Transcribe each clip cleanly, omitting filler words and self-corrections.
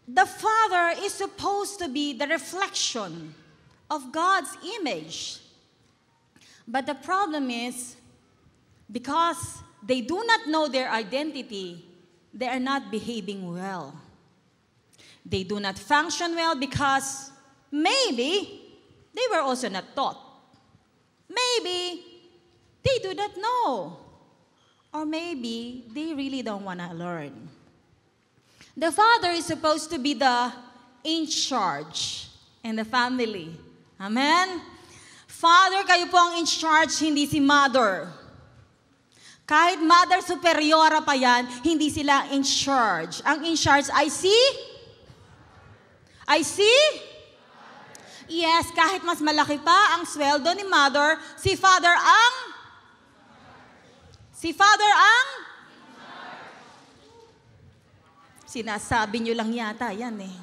the father is supposed to be the reflection of God's image. But the problem is, because they do not know their identity, they are not behaving well. They do not function well because maybe they were also not taught. Maybe they do not know. Or maybe they really don't want to learn. The father is supposed to be the in charge in the family. Amen? Father, kayo po ang in charge, hindi si mother. Kahit mother superiora pa yan, hindi sila in charge. Ang in charge ay si? Yes, kahit mas malaki pa ang sweldo ni mother, si father ang? Sinasabi nyo lang yata yan eh.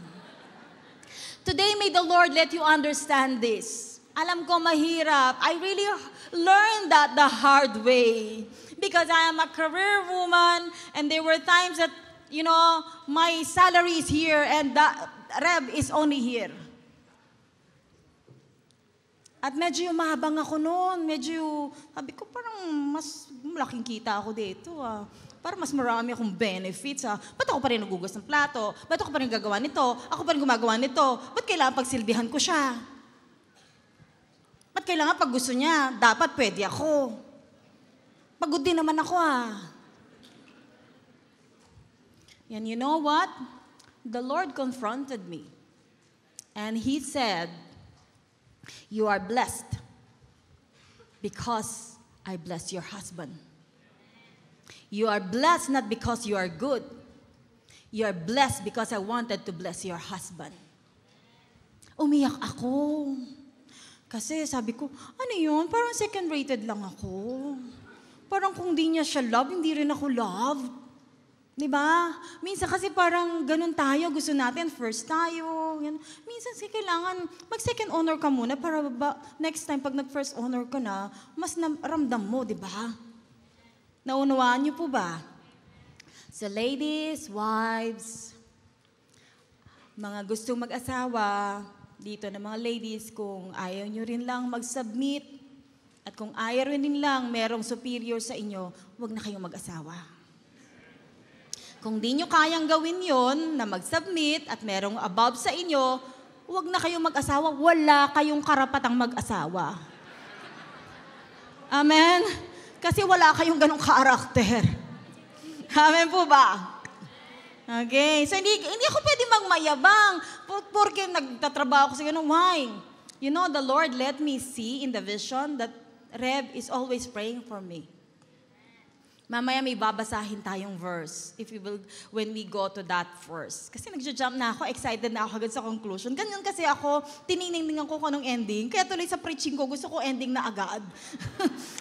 Today, may the Lord let you understand this. Alam ko mahirap. I really learned that the hard way. Because I am a career woman and there were times that, my salary is here and the Rev is only here. At medyo mahabang ako noon. Sabi ko parang mas malaking kita ako dito ah. Para mas marami akong benefits ah. Ba't ako pa rin nagugas ng plato? Ba't ako pa rin gagawa nito? Ako pa rin gumagawa nito? Ba't kailangan pagsilbihan ko siya? Ba't kailangan pag gusto niya, dapat pwede ako? Pagod din naman ako ah. And you know what? The Lord confronted me. And He said, you are blessed because I bless your husband. You are blessed not because you are good. You are blessed because I wanted to bless your husband. Umiyak ako. Kasi sabi ko, ano yun? Parang second-rated lang ako. Parang kung di niya siya love, hindi rin ako love. Diba? Minsan kasi parang ganun tayo, gusto natin, first tayo. Yan. Minsan kasi kailangan mag-second honor ka muna para next time pag nag-first honor ka na, mas ramdam mo, diba? Naunawaan niyo po ba? So ladies, wives, mga gustong mag-asawa, dito na mga ladies, kung ayaw nyo rin lang mag-submit, at kung ayaw rin lang merong superior sa inyo, huwag na kayong mag-asawa. Kung di nyo kayang gawin yon na mag-submit at merong above sa inyo, huwag na kayong mag-asawa. Wala kayong karapatang mag-asawa. Amen? Kasi wala kayong ganong karakter. Amen po ba? Okay. So, hindi ako pwede magmayabang porque nagtatrabaho ko sa ganun. Why? You know, the Lord let me see in the vision that Rev is always praying for me. Mamaya may babasahin tayong verse when we go to that verse. Kasi nagja-jump na ako, excited na ako agad sa conclusion. Ganyan kasi ako, tininingningan ko anong ending. Kaya tuloy sa preaching ko, gusto ko ending na agad.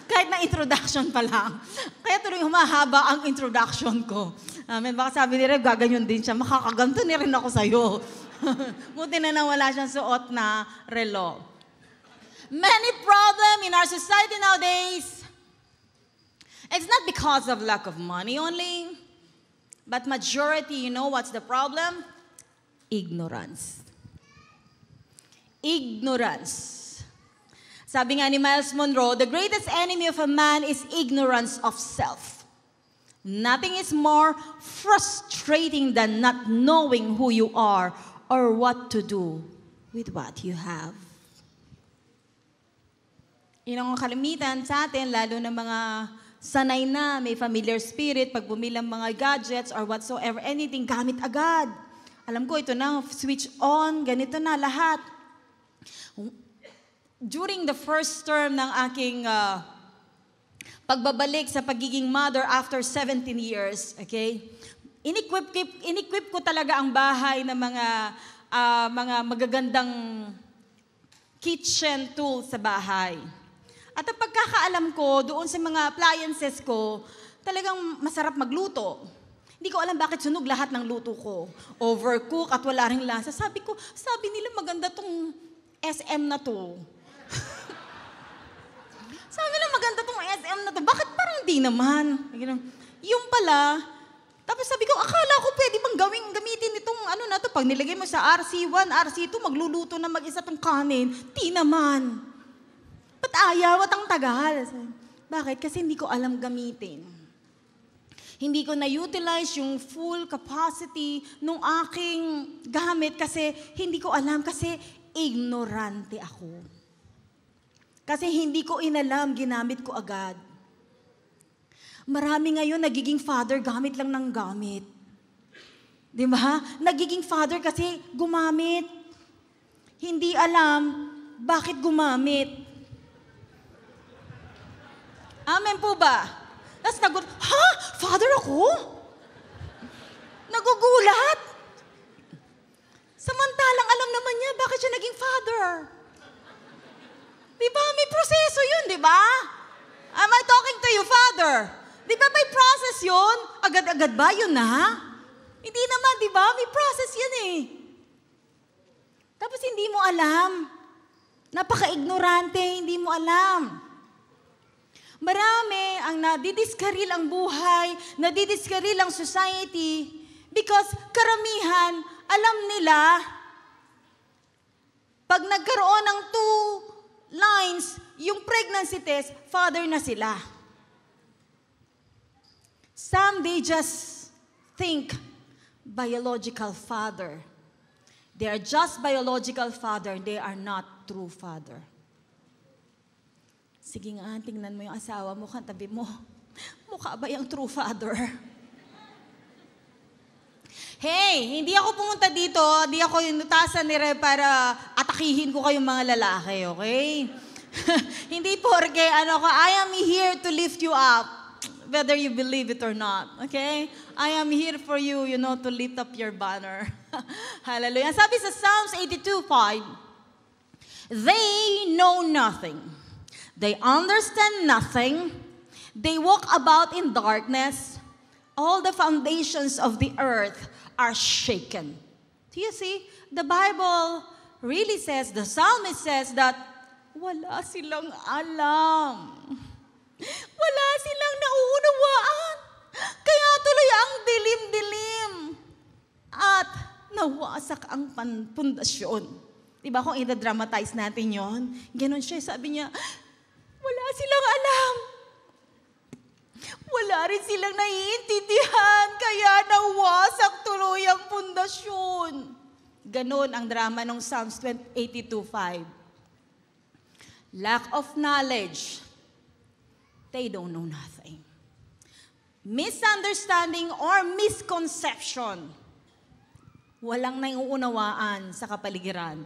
Kahit na introduction pa lang. Kaya tuloy humahaba ang introduction ko. Amen. Baka sabi ni Rev, gaganyan din siya. Makakaganto ni rin ako sa'yo. Buti na nawala siyang suot na relo. Many problems in our society nowadays. It's not because of lack of money only, but majority, you know what's the problem? Ignorance. Ignorance. Sabi nga ni Miles Monroe, the greatest enemy of a man is ignorance of self. Nothing is more frustrating than not knowing who you are or what to do with what you have. Yun ang kalimitan sa atin, lalo na mga sanay na, may familiar spirit, pag bumilang mga gadgets or whatsoever, anything, gamit agad. Alam ko, ito na, switch on, ganito na, lahat. During the first term ng aking pagbabalik sa pagiging mother after 17 years, okay, in-equip ko talaga ang bahay ng mga magagandang kitchen tools sa bahay. At ang pagkakaalam ko, doon sa mga appliances ko, talagang masarap magluto. Hindi ko alam bakit sunog lahat ng luto ko. Overcook at wala ring lasa. Sabi nila maganda tong SM na to. Sabi nila maganda tong SM na to. Bakit parang hindi naman? Yung pala, tapos sabi ko, akala ko pwede bang gamitin itong ano na to, pag nilagay mo sa RC1, RC2, magluluto na mag-isa tong kanin. Di naman. Ba't ayaw at ang tagal? Bakit? Kasi hindi ko alam gamitin. Hindi ko na-utilize yung full capacity ng aking gamit kasi hindi ko alam, kasi ignorante ako. Kasi hindi ko inalam, ginamit ko agad. Marami ngayon nagiging father gamit lang ng gamit. Di ba? Nagiging father kasi gumamit. Hindi alam bakit gumamit. Amen po ba? Tapos ha? Father ako? Nagugulat. Samantalang alam naman niya bakit siya naging father. Di ba? May proseso yun, di ba? Am I talking to you, Father? Di ba may process yun? Agad-agad ba yun na? Hindi naman, di ba? May process yan eh. Tapos hindi mo alam. Napaka-ignorante, hindi mo alam. Marami ang nadidiskaril ang buhay, nadidiskaril ang society because karamihan, alam nila, pag nagkaroon ng 2 lines, yung pregnancy test, father na sila. Some, they just think biological father. They are just biological father. They are not true father. Sige nga, tingnan mo yung asawa mo, kantabi mo. Mukha ba yung true father? Hey, hindi ako pumunta dito, hindi ako inutasan ni Reb para atakihin ko kayong mga lalaki, okay? Hindi porke, I am here to lift you up, whether you believe it or not, okay? I am here for you, to lift up your banner. Hallelujah. Sabi sa Psalms 82:5, they know nothing. They understand nothing. They walk about in darkness. All the foundations of the earth are shaken. Do you see? The Bible really says, the psalmist says that wala silang alam. Wala silang nauunawaan. Kaya tuloy ang dilim-dilim. At nawasak ang pundasyon. Diba kung i-dramatize natin yon? Ganon siya, sabi niya, wala silang alam. Wala rin silang naiintindihan, kaya nawasak tuloy ang pundasyon. Ganon ang drama ng Psalms 82:5. Lack of knowledge. They don't know nothing. Misunderstanding or misconception. Walang naiuunawaan sa kapaligiran.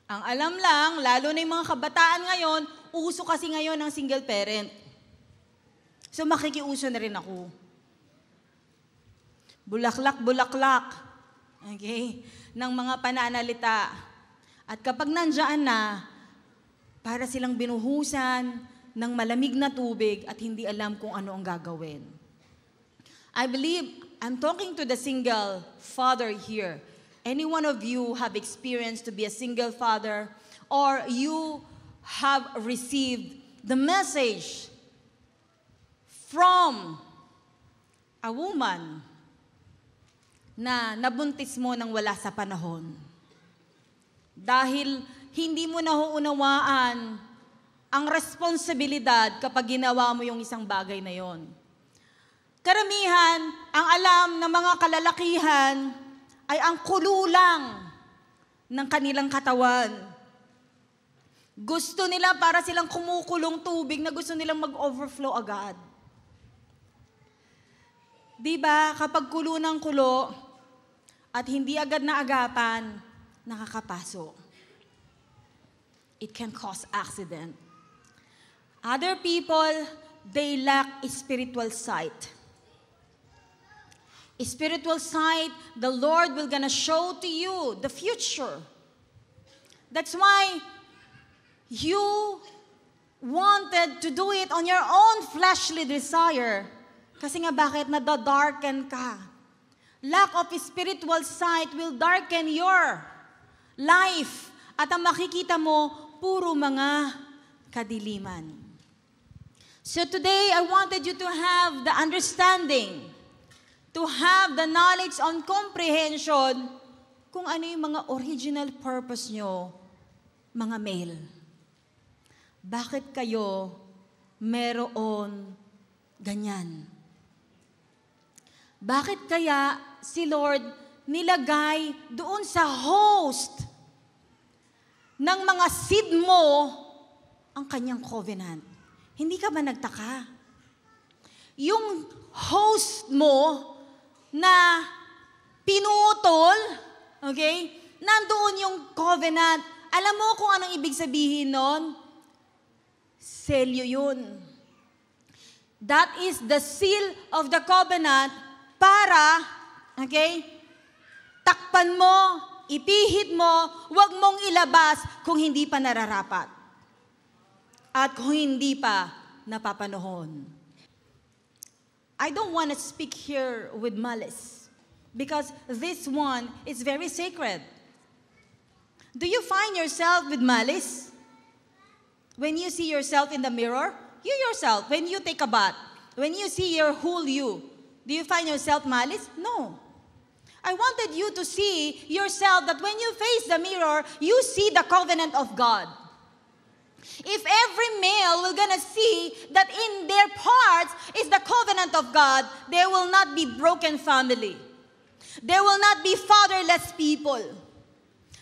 Ang alam lang, lalo na yung mga kabataan ngayon, uso kasi ngayon ang single parent. So makikiuso na rin ako. Bulaklak, okay, ng mga pananalita. At kapag nandiyan na, para silang binuhusan ng malamig na tubig at hindi alam kung ano ang gagawin. I believe, I'm talking to the single father here. Any one of you have experienced to be a single father, or you have received the message from a woman na nabuntis mo nang wala sa panahon. Dahil hindi mo nahuunawaan ang responsibilidad kapag ginawa mo yung isang bagay na yon. Karamihan, ang alam ng mga kalalakihan ay ang kululang ng kanilang katawan. Gusto nila para silang kumukulong tubig na gusto nilang mag-overflow agad. Diba, kapag kulo ng kulo at hindi agad na agapan, nakakapaso. It can cause accident. Other people, they lack spiritual sight. Spiritual sight, the Lord will gonna show to you the future. That's why you wanted to do it on your own fleshly desire. Kasi nga bakit nadadarken ka? Lack of spiritual sight will darken your life. At ang makikita mo, puro mga kadiliman. So today, I wanted you to have the understanding to have the knowledge and comprehension kung ano yung mga original purpose nyo, mga male. Bakit kayo meron ganyan? Bakit kaya si Lord nilagay doon sa host ng mga seed mo ang kanyang covenant? Hindi ka ba nagtaka? Yung host mo na pinutol, okay? Nandoon yung covenant. Alam mo kung anong ibig sabihin nun? Selyo yun. That is the seal of the covenant para, okay, takpan mo, ipihit mo, huwag mong ilabas kung hindi pa nararapat. At kung hindi pa napapanahon. I don't want to speak here with malice because this one is very sacred. Do you find yourself with malice? When you see yourself in the mirror, you yourself, when you take a bath, when you see your whole you, do you find yourself malice? No. I wanted you to see yourself that when you face the mirror, you see the covenant of God. If every male will gonna see that in their parts is the covenant of God, there will not be broken family. There will not be fatherless people.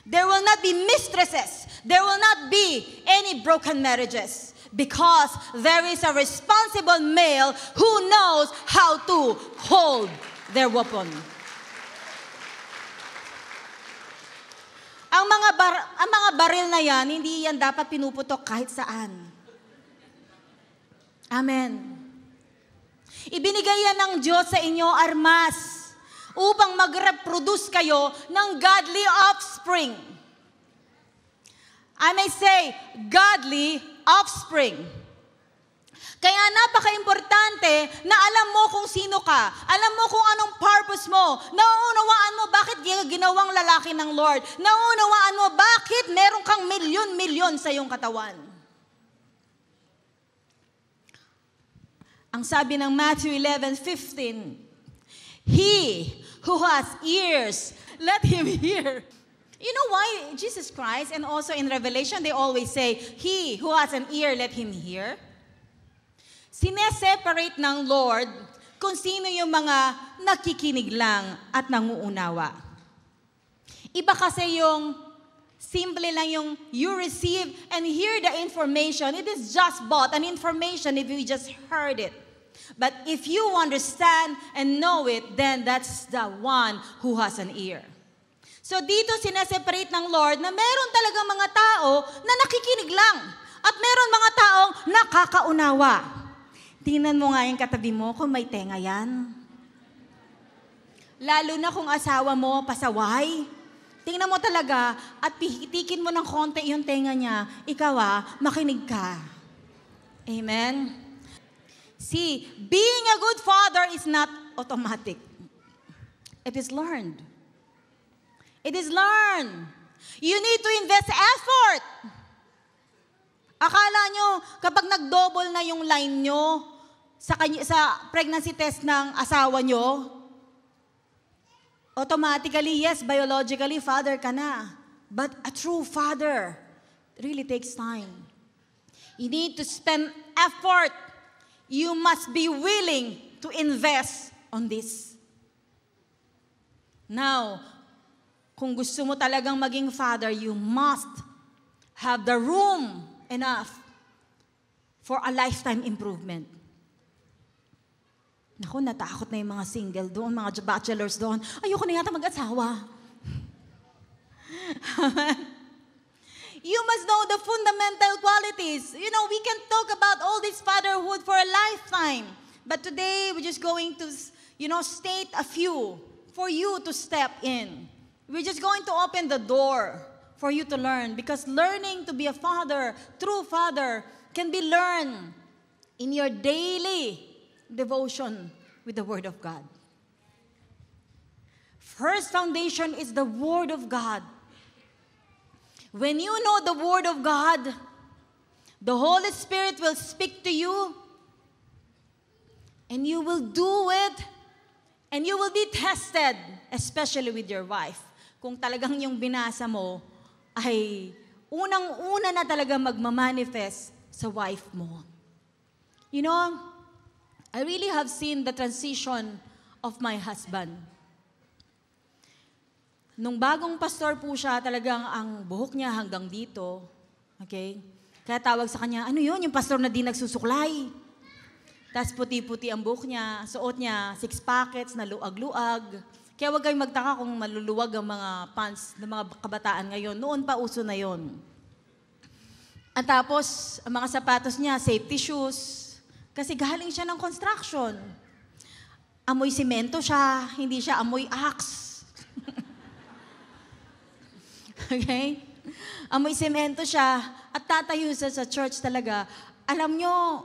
There will not be mistresses. There will not be any broken marriages. Because there is a responsible male who knows how to hold their weapon. Ang mga baril na yan, hindi yan dapat pinuputok kahit saan. Amen. Ibinigay yan ng Diyos sa inyo, armas, upang mag-reproduce kayo ng godly offspring. I may say, godly offspring. Kaya napaka-importante na alam mo kung sino ka. Alam mo kung anong purpose mo. Nauunawaan mo bakit ginawang lalaki ng Lord. Nauunawaan mo bakit meron kang milyon-milyon sa iyong katawan. Ang sabi ng Matthew 11:15, He who has ears, let him hear. You know why Jesus Christ and also in Revelation they always say, He who has an ear, let him hear? Sineseparate ng Lord kung sino yung mga nakikinig lang at nanguunawa. Iba kasi yung simple lang yung you receive and hear the information. It is just bought an information if you just heard it. But if you understand and know it, then that's the one who has an ear. So dito sineseparate ng Lord na meron talagang mga tao na nakikinig lang at meron mga taong nakakaunawa. Tingnan mo nga yung katabi mo kung may tenga yan. Lalo na kung asawa mo pasaway. Tingnan mo talaga at pihitikin mo ng konti yung tenga niya. Ikaw makinig ka. Amen? See, being a good father is not automatic. It is learned. It is learned. You need to invest effort. Akala nyo, kapag nag-double na yung line nyo, sa pregnancy test ng asawa nyo, automatically, yes, biologically, father ka na. But a true father really takes time. You need to spend effort. You must be willing to invest on this. Now, kung gusto mo talagang maging father, you must have the room enough for a lifetime improvement. Naku, natakot na yung mga single doon, mga bachelors doon. Ayoko na yata mag-asawa. You must know the fundamental qualities. You know, we can talk about all this fatherhood for a lifetime. But today, we're just going to, state a few for you to step in. We're just going to open the door for you to learn. Because learning to be a father, true father, can be learned in your daily devotion with the Word of God. First foundation is the Word of God. When you know the Word of God, the Holy Spirit will speak to you, and you will do it, And you will be tested, especially with your wife. Kung talagang yung binasa mo ay unang-una na talaga magmamanifest sa wife mo. You know, I really have seen the transition of my husband. Nung bagong pastor po siya, talagang ang buhok niya hanggang dito. Okay? Kaya tawag sa kanya, ano yun, yung pastor na di nagsusuklay. Tapos puti-puti ang buhok niya, suot niya 6 pockets na luag-luag. Kaya huwag kayong magtaka kung maluluwag ang mga pants ng mga kabataan ngayon. Noon pa uso na yon. At tapos, ang mga sapatos niya, safety shoes. Kasi galing siya ng construction. Amoy simento siya, hindi siya amoy axe. Okay? Amoy simento siya at tatayo sa church talaga. Alam nyo,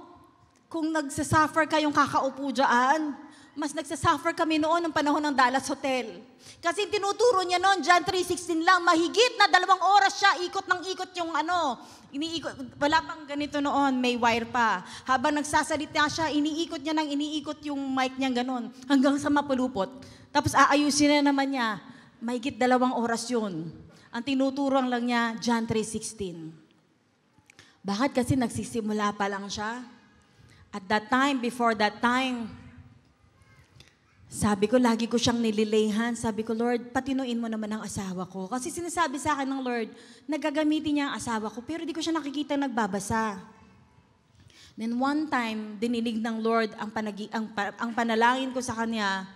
kung nagsasuffer kayong kakaupo dyan, mas nagsasuffer kami noon ng panahon ng Dallas Hotel. Kasi tinuturo niya noon, John 3:16 lang, mahigit na 2 oras siya, ikot ng ikot yung iniikot, wala pang ganito noon, may wire pa. Habang nagsasalita siya, iniikot niya ng iniikot yung mic niya ganon, hanggang sa mapulupot. Tapos aayusin na naman niya, mahigit 2 oras yun. Ang tinuturong lang niya, John 3:16. Bakit? Kasi nagsisimula pa lang siya. At that time, before that time, sabi ko, lagi ko siyang nililayhan. Sabi ko, Lord, patinuin mo naman ang asawa ko. Kasi sinasabi sa akin ng Lord, nagagamitin niya ang asawa ko, pero di ko siya nakikita nagbabasa. Then one time, dininig ng Lord ang panalangin ko sa kanya,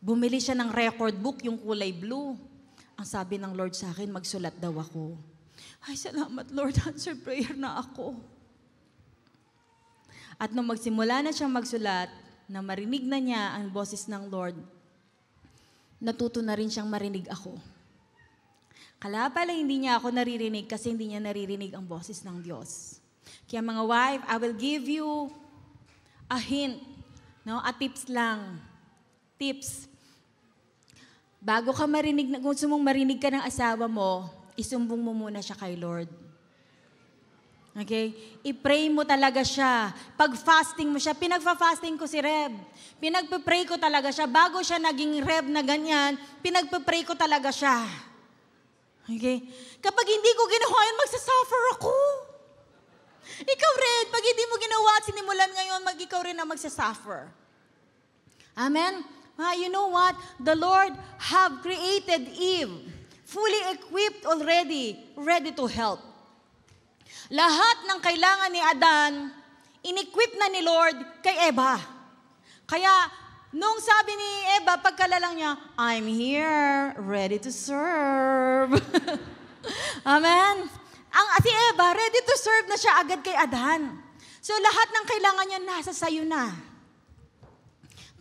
bumili siya ng record book, yung kulay blue. Ang sabi ng Lord sa akin, magsulat daw ako. Ay, salamat Lord, answer prayer na ako. At nung magsimula na siyang magsulat, na marinig na niya ang boses ng Lord, natuto na rin siyang marinig ako. Kala pala hindi niya ako naririnig kasi hindi niya naririnig ang boses ng Diyos. Kaya mga wife, I will give you a hint, a tips lang. Tips. Bago ka marinig, kung gusto mong marinig ka ng asawa mo, isumbong mo muna siya kay Lord. Okay? I-pray mo talaga siya. Pag-fasting mo siya, pinagpa-fasting ko si Reb. Pinagpa-pray ko talaga siya. Bago siya naging Reb na ganyan, pinagpa-pray ko talaga siya. Okay? Kapag hindi ko ginawa yun, magsasuffer ako. Ikaw rin, pag hindi mo ginawa at sinimulan ngayon, ikaw rin na magsasuffer. Amen? You know what? The Lord have created Eve, fully equipped already, ready to help. Lahat ng kailangan ni Adan, in-equip na ni Lord kay Eva. Kaya, nung sabi ni Eva, pagkalalang niya, I'm here, ready to serve. Amen? Si Eva, ready to serve na siya agad kay Adan. So, lahat ng kailangan niya nasa sayo na.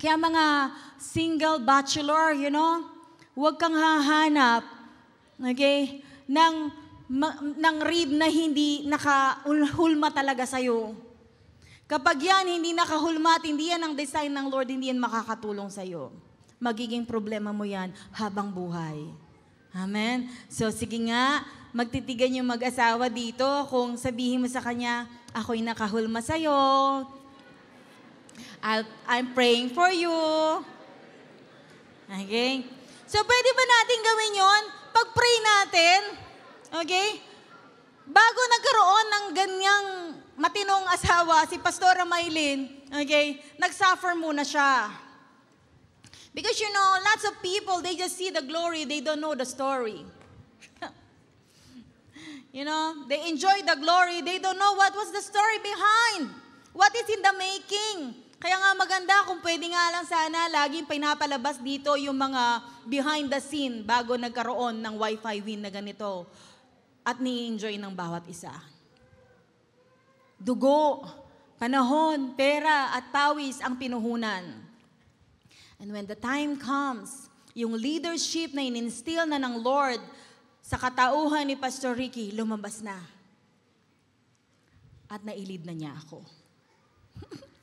Kaya mga single bachelor, huwag kang hahanap, okay, ng rib na hindi nakahulma talaga sa'yo. Kapag yan hindi nakahulma at hindi yan ang design ng Lord, hindi yan makakatulong sa'yo. Magiging problema mo yan habang buhay. Amen? So sige nga, magtitigan yung mag-asawa dito kung sabihin mo sa kanya, ako'y nakahulma sa'yo. I'm praying for you. Okay? So pwede ba natin gawin yon? Pag-pray natin, okay? Bago nagkaroon ng ganyang matinong asawa, si Pastora Maylin, okay, nagsuffer muna siya. Because lots of people, they just see the glory, they don't know the story. They enjoy the glory, they don't know what was the story behind. What is in the making. Kaya nga maganda kung pwede nga lang sana laging pinapalabas dito yung mga behind the scene bago nagkaroon ng Wi-Fi win na ganito. At ni-enjoy ng bawat isa. Dugo, panahon, pera at pawis ang pinuhunan. And when the time comes, yung leadership na in-instill na ng Lord sa katauhan ni Pastor Ricky, lumabas na. At nailid na niya ako.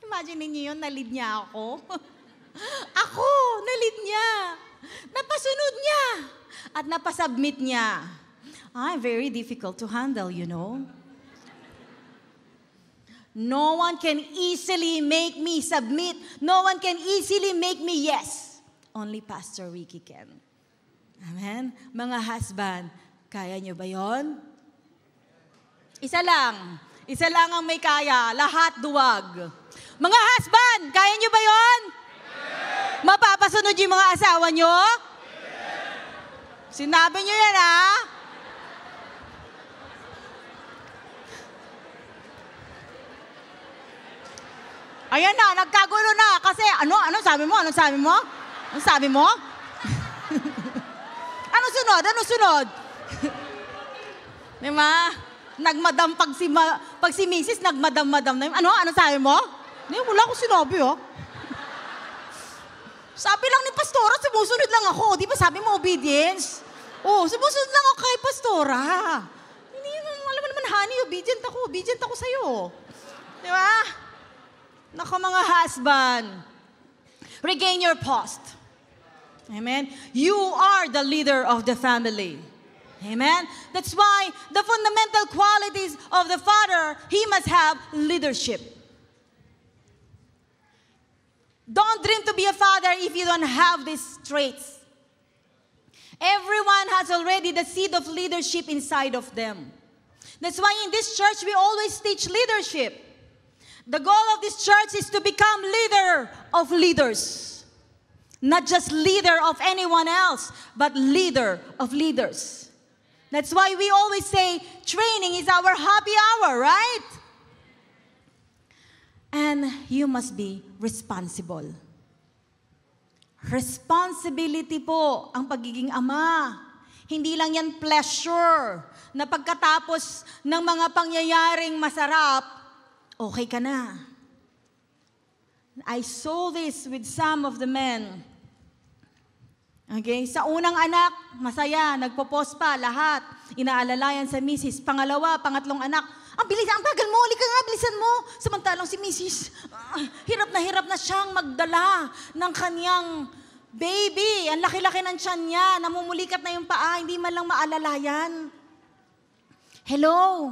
Imagine niyo yun, nalid niya ako. Ako, nalid niya. Napasunod niya. At napasubmit niya. Very difficult to handle, No one can easily make me submit. No one can easily make me yes. Only Pastor Ricky can. Amen? Mga husband, kaya nyo ba yon? Isa lang. Isa lang ang may kaya. Lahat duwag. Mga husband, kaya nyo ba yon? Mapapasunod yung mga asawa nyo? Sinabi nyo yan, ha? Ayan na, nagkagulo na. Kasi, ano sabi mo? Anong sabi mo? Anong sabi mo? Anong sunod? Anong sunod? Diba? Nagmadam pag si Mrs. nagmadam-madam na yun. Ano sabi mo? Wala ko sinabi, oh. Sabi lang ni Pastora, sumusunod lang ako. Di ba sabi mo, obedience? Oh, sumusunod lang ako kay Pastora. Hindi, alam mo naman, honey, obedient ako sa'yo. Di ba? Nako mga husband, regain your post. Amen? You are the leader of the family. Amen? That's why the fundamental qualities of the father, he must have leadership. Don't dream to be a father if you don't have these traits. Everyone has already the seed of leadership inside of them. That's why in this church, we always teach leadership. The goal of this church is to become leader of leaders. Not just leader of anyone else, but leader of leaders. That's why we always say training is our happy hour, right? And you must be responsible. Responsibility po ang pagiging ama. Hindi lang yan pleasure na pagkatapos ng mga pangyayaring masarap, okay ka na. I saw this with some of the men. Okay? Sa unang anak, masaya, nagpo-post pa, lahat. Inaalalayan sa misis. Pangalawa, pangatlong anak, ang bilis, ang bagal mo, halika nga, bilisan mo. Samantalang si misis, hirap na siyang magdala ng kanyang baby. Ang laki-laki ng tiyan niya, namumulikat na yung paa, hindi man lang maalalayan. Hello?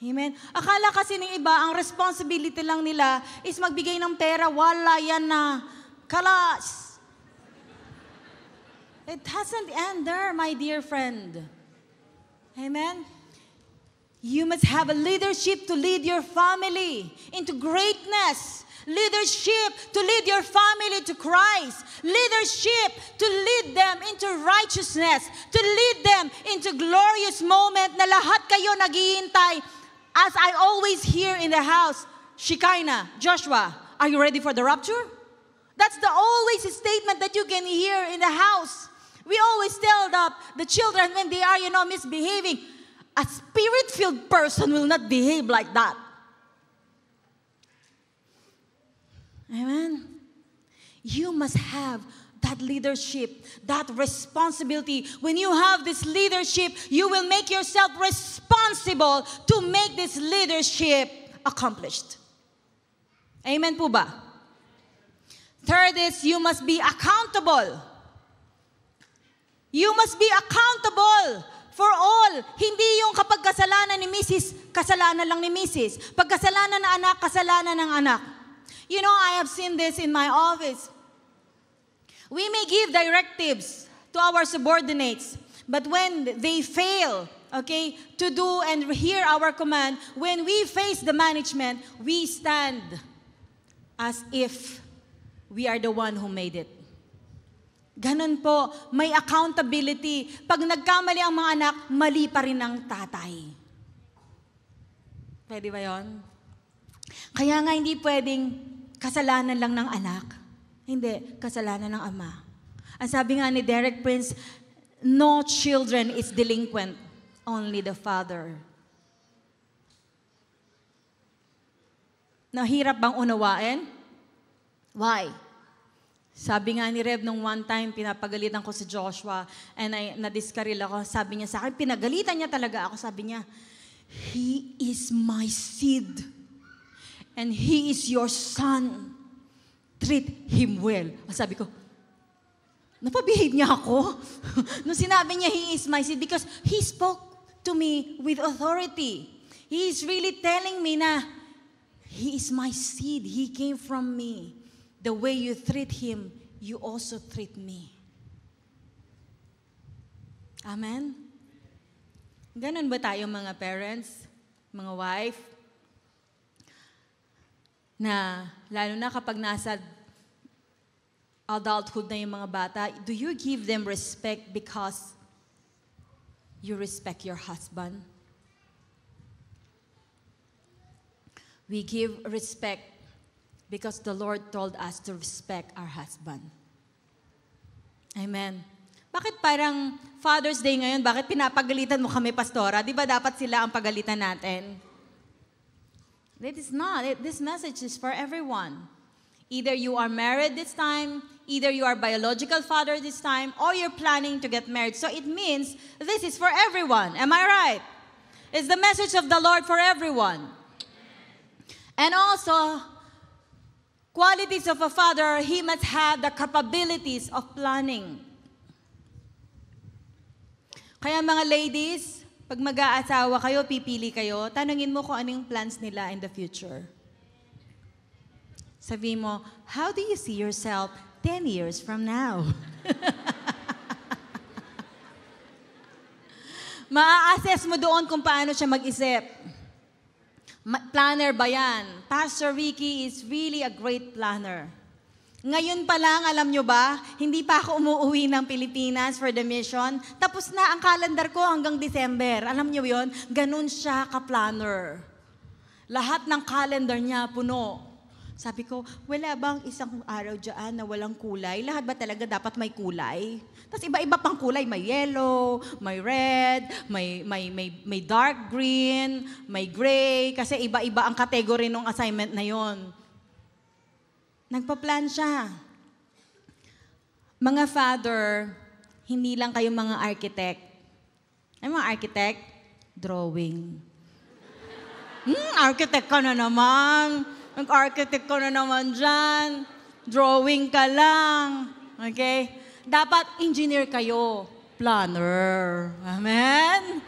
Amen. Akala kasi ng iba, ang responsibility lang nila is magbigay ng pera. Wala yan na. Kalas. It doesn't end there, my dear friend. Amen. You must have a leadership to lead your family into greatness. Leadership to lead your family to Christ. Leadership to lead them into righteousness. To lead them into glorious moment na lahat kayo naghihintay. As I always hear in the house, Shekinah, Joshua, are you ready for the rapture? That's the always statement that you can hear in the house. We always tell the children when they are, misbehaving, a spirit-filled person will not behave like that. Amen? You must have that leadership, that responsibility. When you have this leadership, you will make yourself responsible to make this leadership accomplished. Amen po ba? Third is, you must be accountable. You must be accountable for all. Hindi yung kapag kasalanan ni Mrs., kasalanan lang ni Mrs. Pag kasalanan ng anak, kasalanan ng anak. You know, I have seen this in my office. We may give directives to our subordinates, but when they fail, to do and hear our command, when we face the management, we stand as if we are the one who made it. Ganun po, may accountability. Pag nagkamali ang mga anak, mali pa rin ang tatay. Pwede ba yun? Kaya nga hindi pwedeng kasalanan lang ng anak. Hindi, kasalanan ng ama. Ang sabi nga ni Derek Prince, no children is delinquent, only the father. Nahirap bang unawain? Why? Sabi nga ni Rev nung one time, pinapagalitan ko si Joshua and na-discarril ako. Sabi niya sa akin, pinagalitan niya talaga ako. Sabi niya, he is my seed and he is your son. Treat him well. Sabi ko, napabehave niya ako. Nung sinabi niya, he is my seed, because he spoke to me with authority. He is really telling me na, he is my seed. He came from me. The way you treat him you also treat me. Amen? Ganon ba tayo mga parents, mga wife? Na lalo na kapag nasa adulthood na yung mga bata, do you give them respect because you respect your husband? We give respect because the Lord told us to respect our husband. Amen. Bakit parang Father's Day ngayon, bakit pinapagalitan mo kami, Pastora? Di ba dapat sila ang pagalitan natin? It is not. This message is for everyone. Either you are married this time, either you are biological father this time, or you're planning to get married. So it means this is for everyone. Am I right? It's the message of the Lord for everyone. And also, qualities of a father, he must have the capabilities of planning. Kaya mga ladies, pag mag-aasawa kayo, pipili kayo, tanungin mo kung anong plans nila in the future. Sabihin mo, how do you see yourself 10 years from now? Maa-assess mo doon kung paano siya mag-isip. Planner ba yan? Pastor Ricky is really a great planner. Ngayon pa lang, alam nyo ba, hindi pa ako umuwi ng Pilipinas for the mission. Tapos na ang calendar ko hanggang December. Alam nyo yun? Ganun siya ka-planner. Lahat ng calendar niya puno. Sabi ko, wala bang isang araw dyan na walang kulay? Lahat ba talaga dapat may kulay? Tapos iba-iba pang kulay. May yellow, may red, may dark green, may gray. Kasi iba-iba ang category ng assignment na yon. Nagpa-plan siya. Mga father, hindi lang kayo mga architect. Ay, mga architect, drawing. Architect ka na naman. Nag-architect ka na naman dyan. Drawing ka lang. Okay? Dapat engineer kayo. Planner. Amen?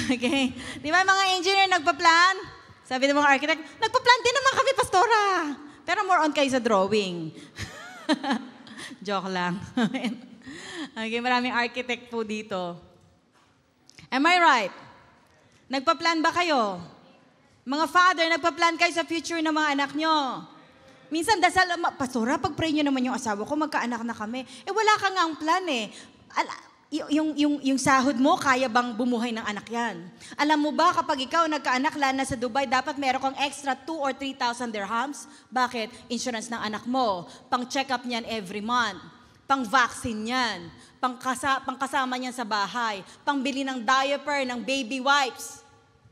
Okay? Di ba mga engineer nagpa-plan? Sabi ng mga architect, nagpa-plan din naman kami, Pastora. Pero more on kayo sa drawing. Joke lang. Okay, maraming architect po dito. Am I right? Nagpa-plan ba kayo? Mga father, nagpa-plan kayo sa future ng mga anak nyo. Minsan, dasal, Pastora, pag-pray nyo naman yung asawa ko, magkaanak na kami. Wala ka nga ang plan eh. Yung sahod mo, kaya bang bumuhay ng anak yan? Alam mo ba, kapag ikaw nagkaanak, lalo na sa Dubai, dapat meron kang extra 2,000 or 3,000 dirhams? Bakit? Insurance ng anak mo. Pang-check-up niyan every month. Pang-vaccine niyan. Pang-kasama niyan sa bahay. Pang-bili ng diaper, ng baby wipes.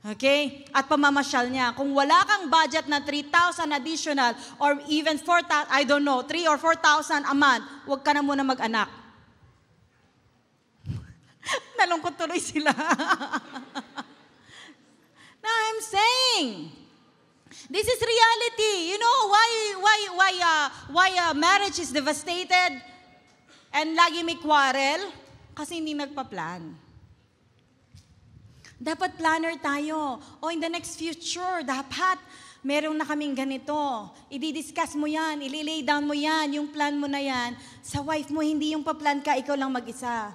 Okay? At pamamasyal niya. Kung wala kang budget na 3,000 additional or even 4,000, I don't know, 3,000 or 4,000 a month, huwag ka na muna mag-anak. Nalungkot tuloy sila. Now I'm saying, this is reality. You know why marriage is devastated and lagi may quarrel? Kasi hindi nagpa-plan. Dapat planner tayo. O in the next future, dapat meron na kaming ganito. I-discuss mo yan, i-lay down mo yan, yung plan mo na yan. Sa wife mo, hindi yung pa-plan ka, ikaw lang mag-isa.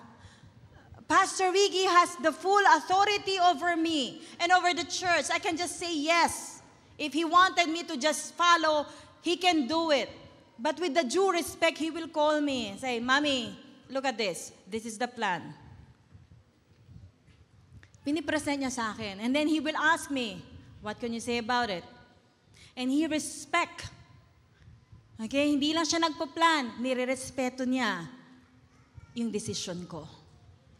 Pastor Ricky has the full authority over me and over the church. I can just say yes. If he wanted me to just follow, he can do it. But with the due respect, he will call me and say, Mommy, look at this. This is the plan. Pinipresent niya sa akin. And then he will ask me, what can you say about it? And he respect. Okay? Hindi lang siya nagpa-plan. Nire-respeto niya yung decision ko.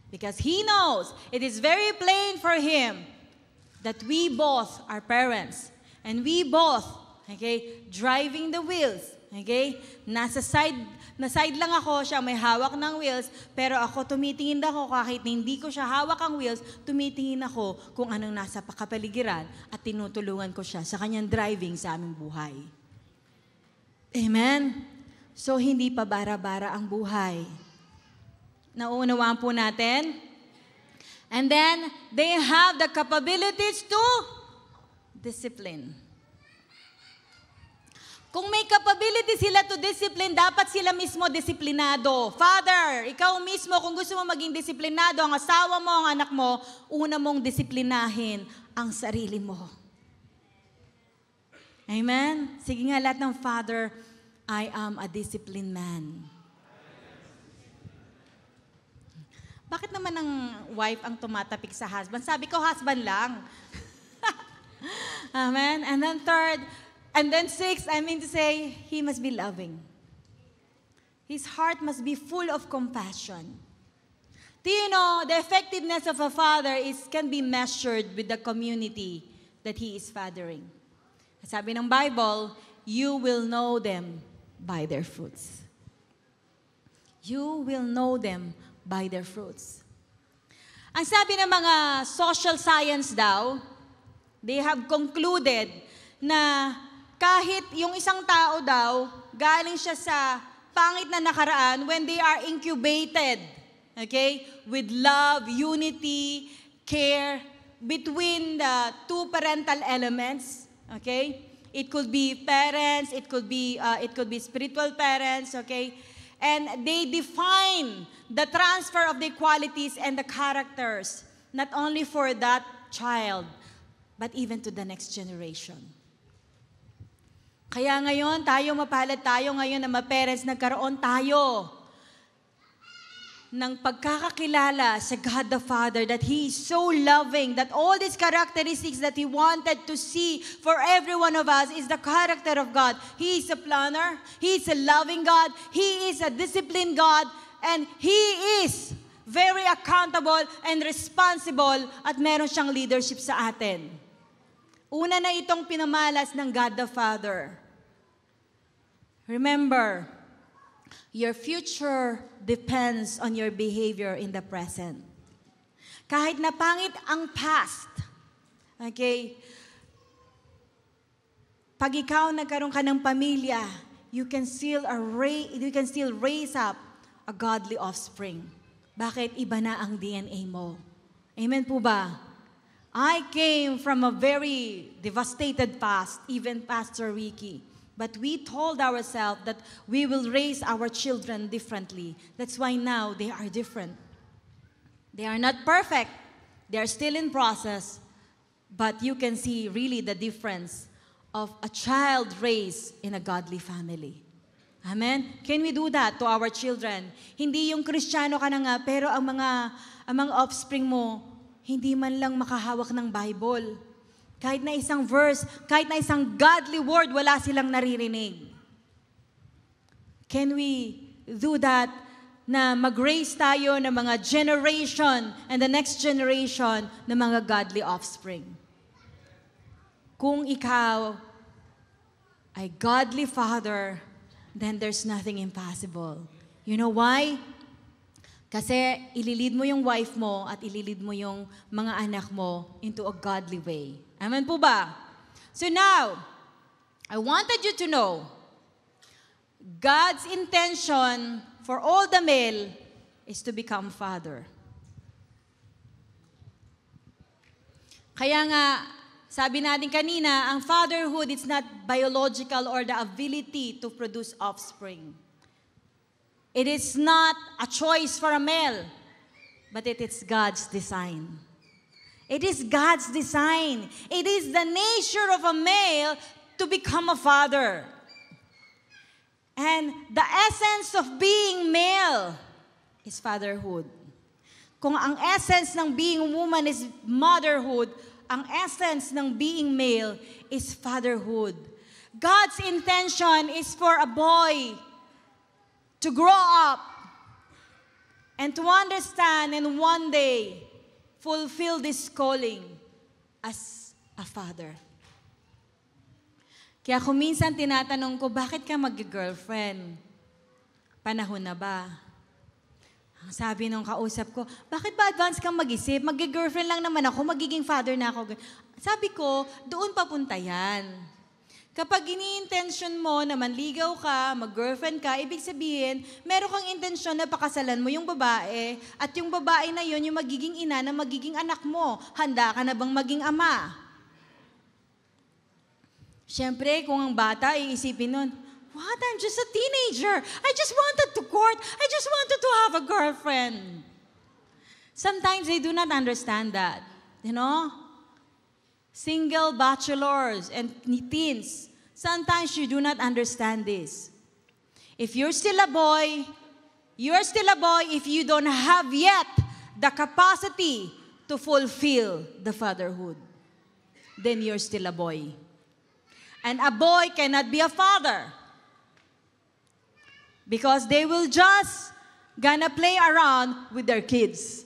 Because he knows, it is very plain for him that we both are parents. And we both, okay, driving the wheels. Okay? Na side lang ako, siya may hawak ng wheels, pero ako tumitingin ako kahit hindi ko siya hawak ang wheels, tumitingin ako kung anong nasa kapaligiran at tinutulungan ko siya sa kanyang driving sa aming buhay. Amen? So, hindi pa bara-bara ang buhay. Naunawaan po natin? And then, they have the capabilities to discipline. Kung may capability sila to discipline, dapat sila mismo disiplinado. Father, ikaw mismo, kung gusto mo maging disiplinado, ang asawa mo, ang anak mo, una mong disiplinahin ang sarili mo. Amen? Sige nga lahat ng Father, I am a disciplined man. Bakit naman ang wife ang tumatapik sa husband? Sabi ko, husband lang. Amen? And then third, and then sixth, I mean to say, he must be loving. His heart must be full of compassion. Do you know, the effectiveness of a father can be measured with the community that he is fathering. Sabi ng Bible, you will know them by their fruits. You will know them by their fruits. Ang sabi ng mga social science daw, they have concluded na kahit yung isang tao daw, galing siya sa pangit na nakaraan when they are incubated, okay, with love, unity, care, between the two parental elements, okay? It could be parents, it could be spiritual parents, okay? And they define the transfer of the qualities and the characters, not only for that child, but even to the next generation. Kaya ngayon, mapalad tayo ngayon na ma-parents, nagkaroon tayo ng pagkakakilala sa God the Father, that He is so loving, that all these characteristics that He wanted to see for every one of us is the character of God. He is a planner, He is a loving God, He is a disciplined God, and He is very accountable and responsible, at meron siyang leadership sa atin. Una na itong pinamalas ng God the Father. Remember, your future depends on your behavior in the present. Kahit na pangit ang past, okay, pag ikaw nagkaroon ka ng pamilya, you can still raise up a godly offspring. Bakit? Iba na ang DNA mo. Amen po ba? I came from a very devastated past, even Pastor Ricky. But we told ourselves that we will raise our children differently. That's why now they are different. They are not perfect. They are still in process. But you can see really the difference of a child raised in a godly family. Amen? Can we do that to our children? Hindi yung Kristiyano ka na nga, pero ang mga offspring mo, hindi man lang makahawak ng Bible. Kahit na isang verse, kahit na isang godly word, wala silang naririnig. Can we do that na mag-raise tayo ng mga generation and the next generation ng mga godly offspring? Kung ikaw ay godly father, then there's nothing impossible. You know why? Kasi ililid mo yung wife mo at ililid mo yung mga anak mo into a godly way. Amen po ba? So now, I wanted you to know, God's intention for all the male is to become father. Kaya nga, sabi natin kanina, ang fatherhood is not biological or the ability to produce offspring. It is not a choice for a male, but it is God's design. It is God's design. It is the nature of a male to become a father. And the essence of being male is fatherhood. Kung ang essence ng being woman is motherhood, ang essence ng being male is fatherhood. God's intention is for a boy to grow up and to understand and one day fulfill this calling as a father. Kaya kung minsan tinatanong ko, bakit ka mag-girlfriend? Panahon na ba? Ang sabi nung kausap ko, bakit ba advance kang mag-isip? Mag-girlfriend lang naman ako, magiging father na ako. Sabi ko, doon papunta yan. Kapag ini-intention mo na manligaw ka, mag-girlfriend ka, ibig sabihin, meron kang intensyon na pakasalan mo yung babae at yung babae na yun, yung magiging ina na magiging anak mo. Handa ka na bang maging ama? Siyempre, kung ang bata, iisipin nun, what? I'm just a teenager. I just wanted to court. I just wanted to have a girlfriend. Sometimes they do not understand that. You know? Single bachelors and teens, sometimes you do not understand this. If you're still a boy, you are still a boy if you don't have yet the capacity to fulfill the fatherhood. Then you're still a boy. And a boy cannot be a father because they will just gonna play around with their kids.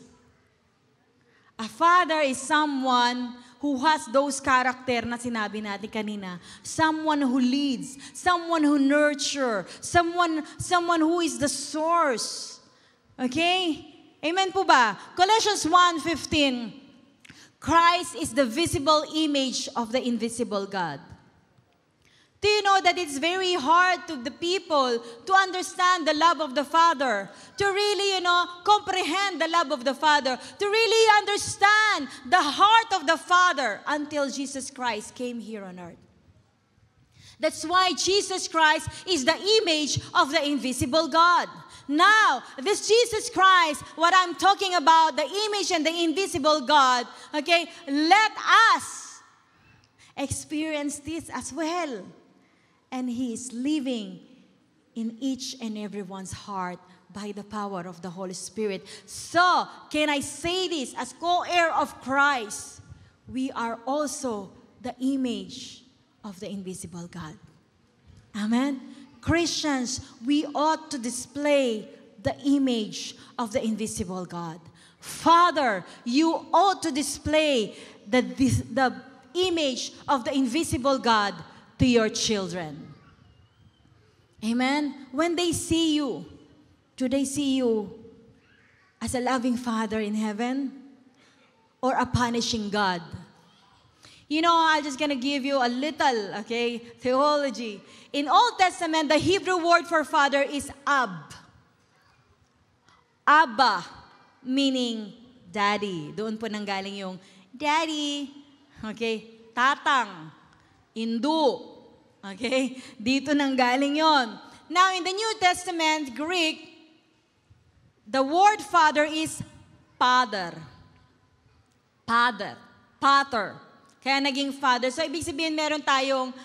A father is someone who has those character na sinabi natin kanina. Someone who leads, someone who nurture, someone who is the source. Okay? Amen po ba? Colossians 1:15, Christ is the visible image of the invisible God. Do you know that it's very hard to the people to understand the love of the Father, to really, comprehend the love of the Father, to really understand the heart of the Father until Jesus Christ came here on earth. That's why Jesus Christ is the image of the invisible God. Now, this Jesus Christ, what I'm talking about, the image and the invisible God, okay, let us experience this as well. And He is living in each and everyone's heart by the power of the Holy Spirit. So, can I say this? As co-heir of Christ, we are also the image of the invisible God. Amen? Christians, we ought to display the image of the invisible God. Father, you ought to display the image of the invisible God to your children. Amen? When they see you, do they see you as a loving Father in heaven or a punishing God? I'm just going to give you a little, theology. In Old Testament, the Hebrew word for father is Ab. Abba, meaning daddy. Doon po nanggaling yung daddy, tatang, Indu. Okay? Dito nanggaling yon. Now, in the New Testament, Greek, the word father is pater. Pater. Kaya naging father. So, ibig sabihin meron tayong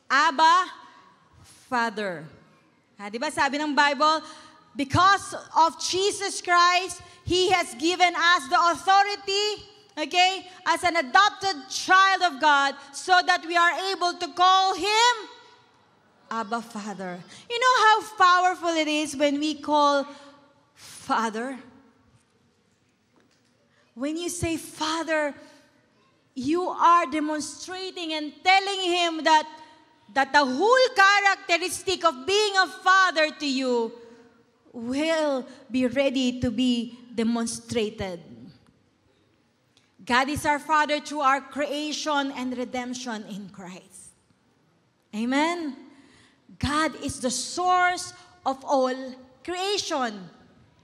Abba, Father. Diba sabi ng Bible, because of Jesus Christ, He has given us the authority, as an adopted child of God, so that we are able to call Him Abba, Father. You know how powerful it is when we call Father? When you say Father, you are demonstrating and telling Him that the whole characteristic of being a father to you will be ready to be demonstrated. God is our Father through our creation and redemption in Christ. Amen? God is the source of all creation.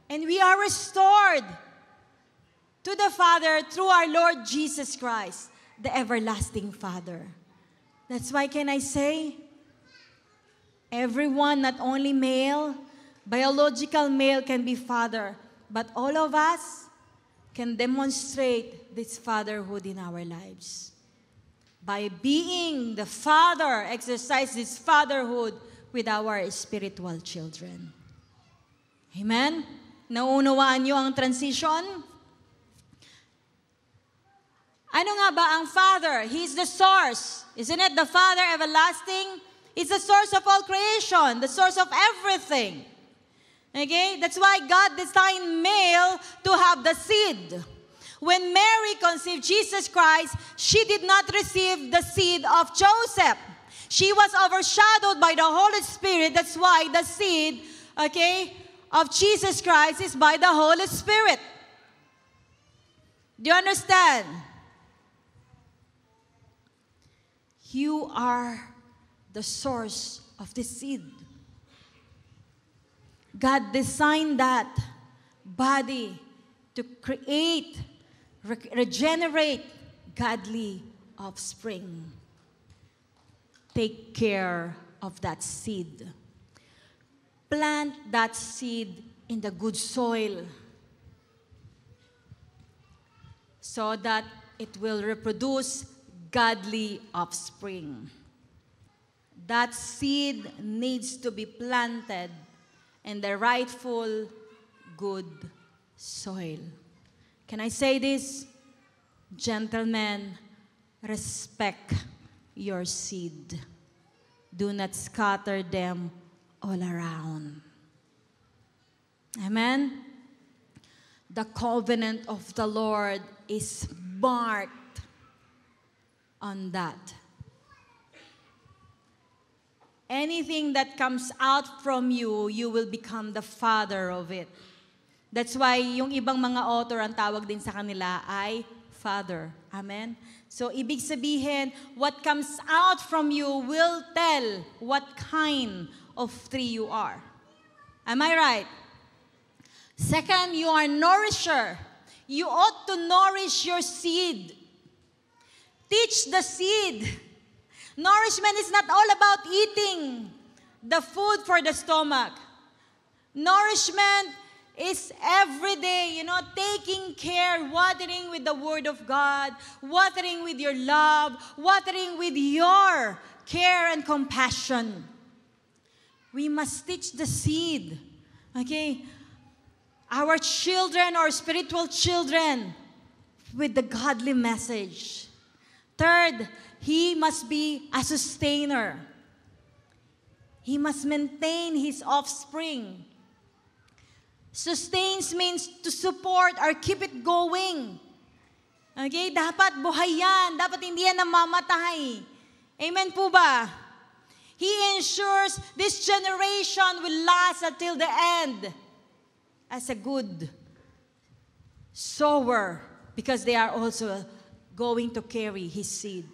And we are restored to the Father through our Lord Jesus Christ, the everlasting Father. That's why can I say, everyone, not only male, biological male can be father, but all of us can demonstrate this fatherhood in our lives. By being the father, exercise this fatherhood with our spiritual children. Amen? Naunawaan niyo ang transition? Ano nga ba ang Father? He's the source. Isn't it? The Father everlasting is the source of all creation, the source of everything. Okay? That's why God designed male to have the seed. When Mary conceived Jesus Christ, she did not receive the seed of Joseph. She was overshadowed by the Holy Spirit. That's why the seed, of Jesus Christ is by the Holy Spirit. Do you understand? You are the source of the seed. God designed that body to create, regenerate godly offspring. take care of that seed. Plant that seed in the good soil so that it will reproduce godly offspring. That seed needs to be planted in the rightful good soil. Can I say this? Gentlemen, respect your seed. Do not scatter them all around. Amen? The covenant of the Lord is marked on that. Anything that comes out from you, you will become the father of it. That's why yung ibang mga author, ang tawag din sa kanila ay father. Amen? So, ibig sabihin, what comes out from you will tell what kind of tree you are. Am I right? Second, you are nourisher. You ought to nourish your seed. Teach the seed. Nourishment is not all about eating the food for the stomach. Nourishment is every day, taking care, watering with the Word of God, watering with your love, watering with your care and compassion. We must teach the seed. Okay? Our children, our spiritual children, with the godly message. Third, he must be a sustainer. He must maintain his offspring. Sustains means to support or keep it going. Okay? Dapat buhay yan. Dapat hindi yan namamatay. Amen po ba? He ensures this generation will last until the end as a good sower because they are also going to carry his seed.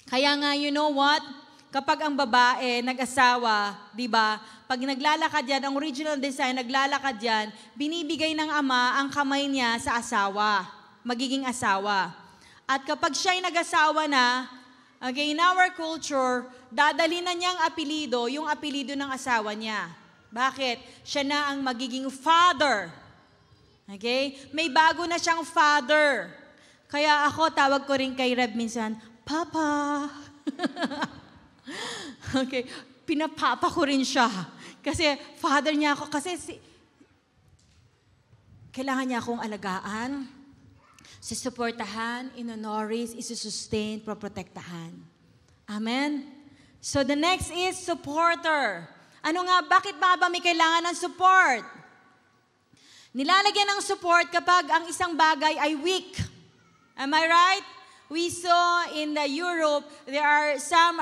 Kaya nga, you know what? Kapag ang babae, nag-asawa, di ba? Pag naglalakad yan, ang original design, naglalakad yan, binibigay ng ama ang kamay niya sa asawa, magiging asawa. At kapag siya'y nag-asawa na, okay, in our culture, dadali na niyang apelido, yung apelido ng asawa niya. Bakit? Siya na ang magiging father. Okay? May bago na siyang father. Kaya ako, tawag ko rin kay Reb minsan, Papa. Okay, pinapapa ko rin siya. Kasi father niya ako, kasi kailangan niya akong alagaan, susuportahan, inonoris, isusustain, proprotektahan. Amen? So the next is supporter. Ano nga, bakit ba may kailangan ng support? Nilalagyan ng support kapag ang isang bagay ay weak. Am I right? We saw in the Europe, there are some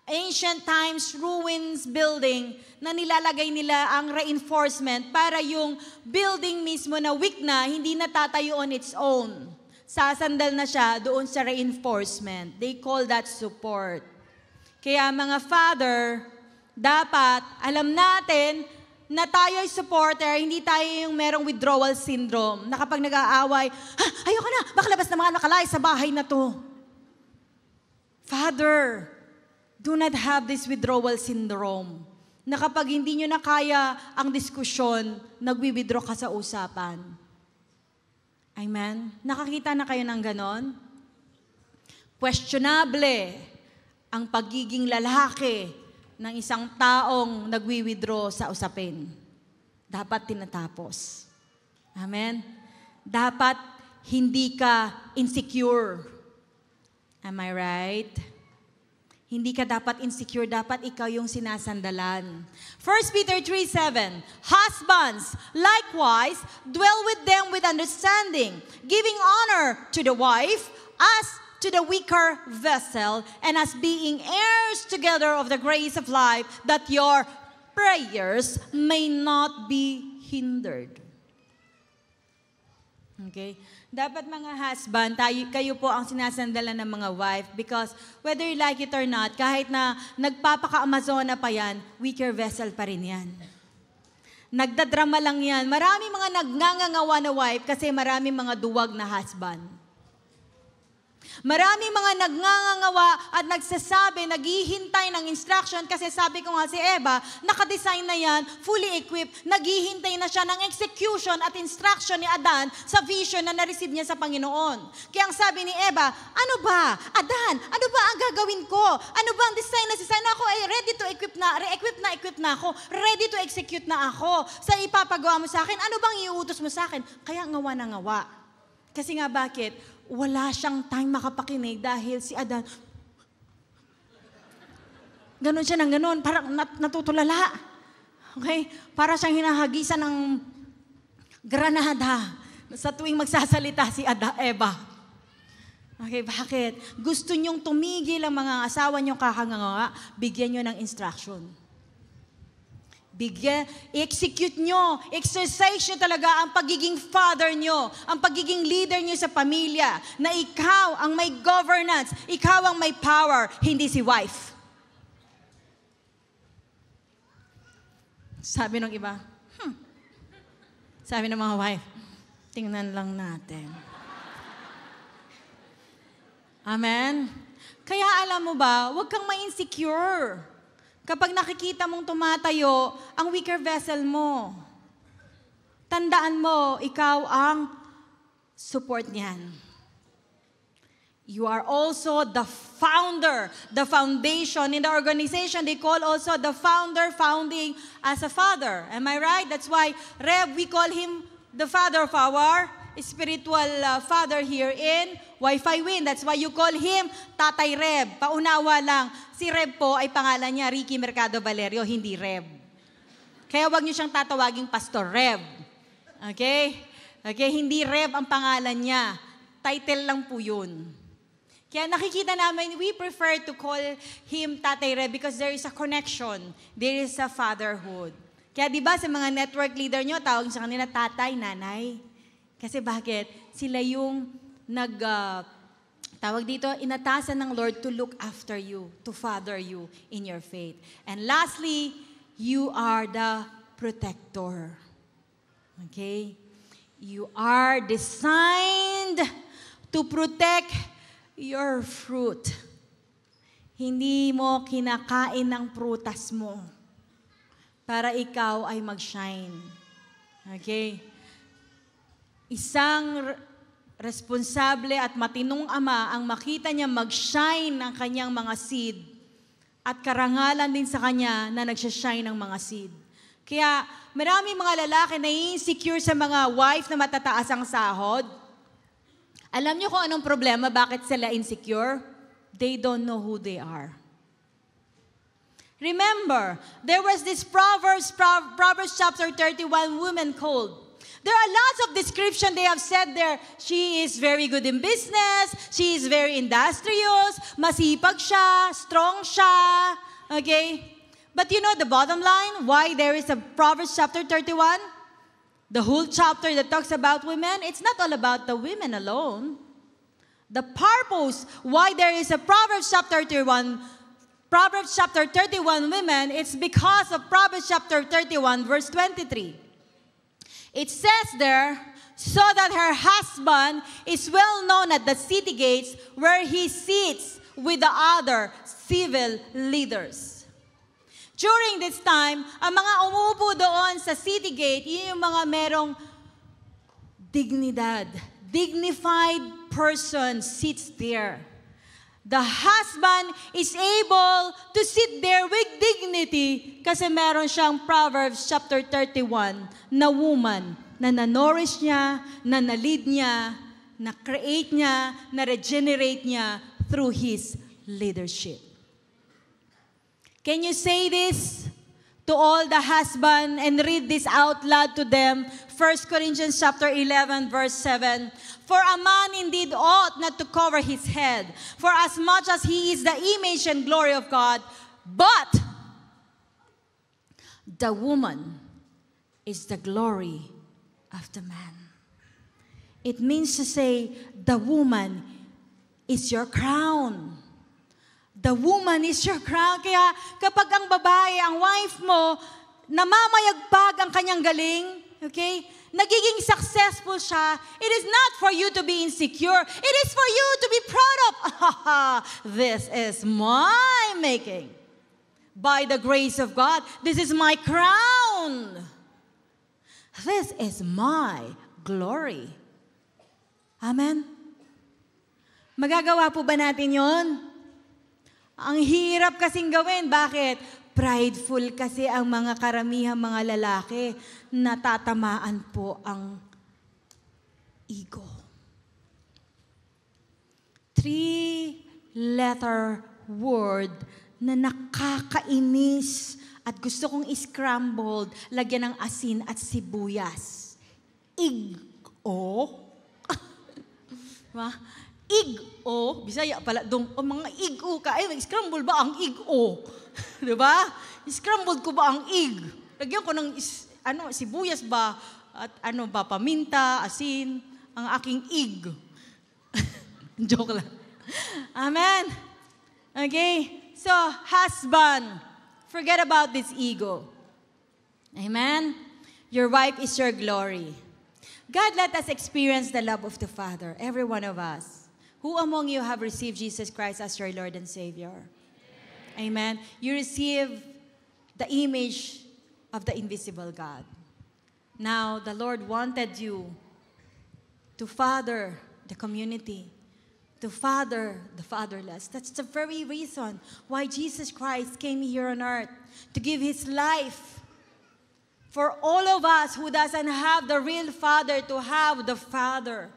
ancient times ruins building na nilalagay nila ang reinforcement para yung building mismo na weak na, hindi natatayo on its own. Sasandal na siya doon sa reinforcement. They call that support. Kaya mga father, dapat alam natin na tayo ay supporter, hindi tayo yung merong withdrawal syndrome, na kapag nag-aaway, ayoko na, makalabas na mga nakalay sa bahay na to. Father, do not have this withdrawal syndrome, na kapag hindi nyo na kaya ang diskusyon, nagwi-withdraw ka sa usapan. Amen? Nakakita na kayo ng ganon? Questionable ang pagiging lalaki ng isang taong nagwi-withdraw sa usapin. Dapat tinatapos. Amen? Dapat hindi ka insecure. Am I right? Hindi ka dapat insecure, dapat ikaw yung sinasandalan. 1 Peter 3:7, husbands, likewise, dwell with them with understanding, giving honor to the wife as to the weaker vessel, and as being heirs together of the grace of life, that your prayers may not be hindered. Okay? Dapat mga husband, kayo po ang sinasandalan ng mga wife, because whether you like it or not, kahit na nagpapaka-Amazona pa yan, weaker vessel pa rin yan. Nagdadrama lang yan. Marami mga nagngangangawa na wife kasi marami mga duwag na husband. Maraming mga nagngangawa at nagsasabi, naghihintay ng instruction kasi sabi ko nga si Eva, nakadesign na yan, fully equipped, naghihintay na siya ng execution at instruction ni Adan sa vision na na-receive niya sa Panginoon. Kaya ang sabi ni Eva, ano ba? Adan, ano ba ang gagawin ko? Ano ba ang design na ako? Ay ready to equip na ako. Ready to execute na ako. Sa ipapagawa mo sa akin, ano bang iuutos mo sa akin? Kaya ngawa na ngawa. Kasi nga bakit? Wala siyang time makapakinig dahil si Adan, ganon siya ng ganon, parang natutulala. Okay? Para siyang hinahagisan ng granada sa tuwing magsasalita si Eva. Okay, bakit? Gusto niyong tumigil ang mga asawa niyong kakangawa, bigyan niyo ng instruction. I-execute nyo, exercise nyo talaga ang pagiging father nyo, ang pagiging leader nyo sa pamilya, na ikaw ang may governance, ikaw ang may power, hindi si wife. Sabi ng iba, Sabi ng mga wife, tingnan lang natin. Amen? Kaya alam mo ba, huwag kang ma-insecure. Kapag nakikita mong tumatayo ang weaker vessel mo, tandaan mo, ikaw ang support niyan. You are also the founder, the foundation. In the organization, they call also the founder founding as a father. Am I right? That's why Rev, we call him the father of our spiritual father here in Wi-Fi Win. That's why you call him Tatay Rev. Paunawa lang, si Rev po ay pangalan niya Ricky Mercado Valerio, hindi Rev. Kaya wag niyo siyang tatawaging Pastor Rev. Okay? Okay, hindi Rev ang pangalan niya. Title lang po yun. Kaya nakikita namin, we prefer to call him Tatay Rev because there is a connection. There is a fatherhood. Kaya di ba sa mga network leader nyo, tawag sa kanila tatay, nanay. Kasi bakit? Sila yung tawag dito, inatasan ng Lord to look after you, to father you in your faith. And lastly, you are the protector. Okay? You are designed to protect your fruit. Hindi mo kinakain ng prutas mo para ikaw ay mag-shine. Okay? Isang responsable at matinong ama ang makita niya mag-shine ng kanyang mga seed at karangalan din sa kanya na nagsashine ng mga seed. Kaya marami mga lalaki na insecure sa mga wife na matataas ang sahod. Alam niyo kung anong problema, bakit sila insecure? They don't know who they are. Remember, there was this Proverbs chapter 31 woman called. There are lots of description they have said there. She is very good in business. She is very industrious. Masipag siya. Strong siya. Okay? But you know the bottom line? Why there is a Proverbs chapter 31? The whole chapter that talks about women, it's not all about the women alone. The purpose why there is a Proverbs chapter 31 women, it's because of Proverbs chapter 31 verse 23. It says there, so that her husband is well known at the city gates where he sits with the other civil leaders. During this time, ang mga umuupo doon sa city gate, yun yung mga merong dignidad. Dignified person sits there. The husband is able to sit there with dignity kasi meron siyang Proverbs chapter 31 na woman na na-nourish niya, na na-lead niya, na-create niya, na-regenerate niya through his leadership. Can you say this to all the husband and read this out loud to them? 1 Corinthians chapter 11 verse 7. For a man indeed ought not to cover his head, for as much as he is the image and glory of God, but the woman is the glory of the man. It means to say, the woman is your crown. The woman is your crown. Kaya kapag ang babae, ang wife mo, namamayagpag ang kanyang galing, okay? nagiging successful siya, it is not for you to be insecure. It is for you to be proud of. This is my making. By the grace of God, this is my crown. This is my glory. Amen? Magagawa po ba natin yon? Ang hirap kasing gawin. Bakit? Prideful kasi ang mga karamihang mga lalaki. Natatamaan po ang ego. 3-letter word na nakakainis at gusto kong scrambled, lagyan ng asin at sibuyas. Ig-o. Ig-o. Bisaya pala dong. O mga ig-o ka. Ay, scramble ba ang ig-o? Diba? Scrambled ko ba ang ig? Lagyan ko ng sibuyas ba? At paminta, asin, ang aking ig. Joke lang. Amen. Okay? So, husband, forget about this ego. Amen? Your wife is your glory. God, let us experience the love of the Father, every one of us. Who among you have received Jesus Christ as your Lord and Savior? Amen. You receive the image of the invisible God. Now, the Lord wanted you to father the community, to father the fatherless. That's the very reason why Jesus Christ came here on earth, to give His life for all of us who doesn't have the real Father to have the Father.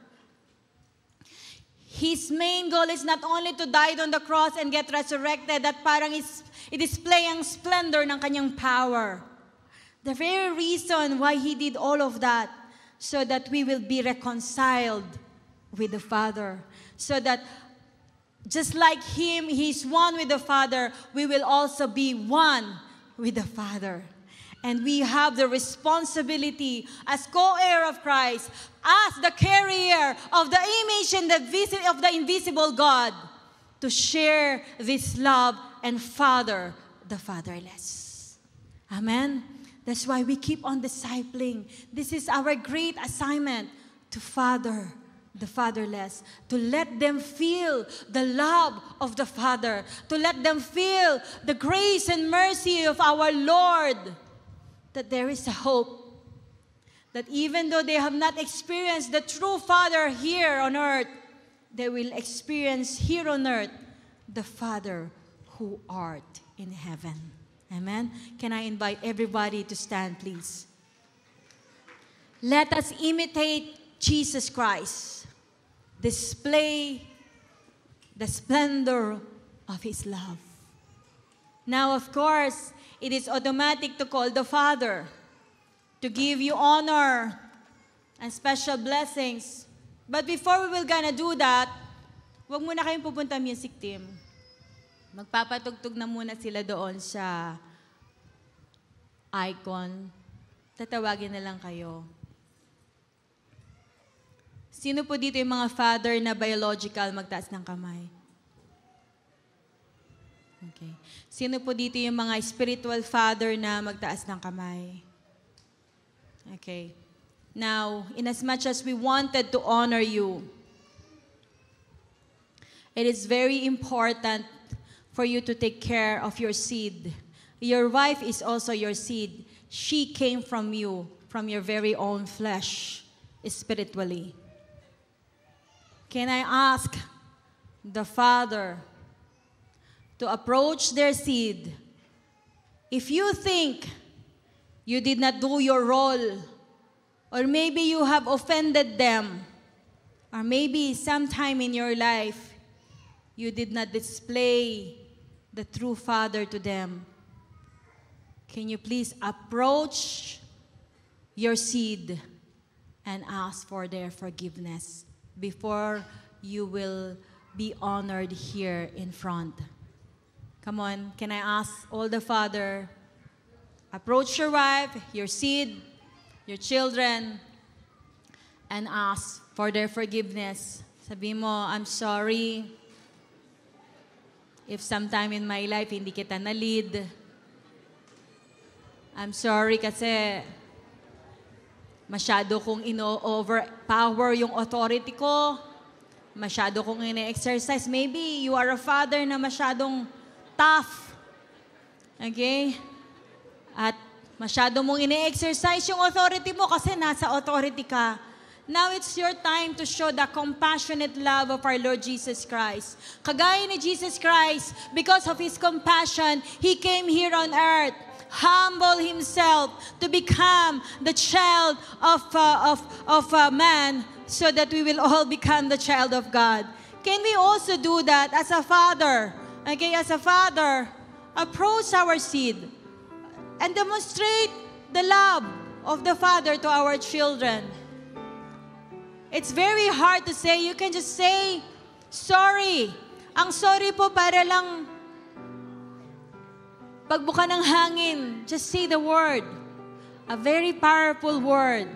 His main goal is not only to die on the cross and get resurrected, that parang i-display ang splendor ng kanyang power. The very reason why He did all of that, so that we will be reconciled with the Father. So that just like Him, He's one with the Father, we will also be one with the Father. And we have the responsibility as co-heir of Christ, as the carrier of the image and of the invisible God, to share this love and father the fatherless. Amen? That's why we keep on discipling. This is our great assignment, to father the fatherless, to let them feel the love of the Father, to let them feel the grace and mercy of our Lord, that there is a hope, that even though they have not experienced the true Father here on earth, they will experience here on earth the Father who art in heaven. Amen? Can I invite everybody to stand, please? Let us imitate Jesus Christ. Display the splendor of His love. Now, of course, it is automatic to call the Father to give you honor and special blessings. But before we will gonna do that, wag muna kayong pupunta music team. Magpapatugtog na muna sila doon sa icon. Tatawagin na lang kayo. Sino po dito yung mga father na biological, magtaas ng kamay? Okay. Sino po dito yung mga spiritual father na magtaas ng kamay? Okay. Now, in as much as we wanted to honor you, it is very important for you to take care of your seed. Your wife is also your seed. She came from you, from your very own flesh, spiritually. Can I ask the father to approach their seed? If you think you did not do your role, or maybe you have offended them, or maybe sometime in your life you did not display the true Father to them, can you please approach your seed and ask for their forgiveness before you will be honored here in front? Come on, can I ask all the father, approach your wife, your seed, your children, and ask for their forgiveness. Sabi mo, I'm sorry if sometime in my life hindi kita na-lead. I'm sorry kasi Masyado kong overpower yung authority ko. Masyado kong ine-exercise. Maybe you are a father na masyadong tough. Okay? At masyado mong ine-exercise yung authority mo kasi nasa authority ka. Now it's your time to show the compassionate love of our Lord Jesus Christ. Kagaya ni Jesus Christ, because of His compassion, He came here on earth, humble Himself to become the child of man so that we will all become the child of God. Can we also do that as a father? Okay, as a father, approach our seed and demonstrate the love of the Father to our children. It's very hard to say. You can just say, sorry. Ang sorry po para lang pagbuka ng hangin. Just say the word. A very powerful word.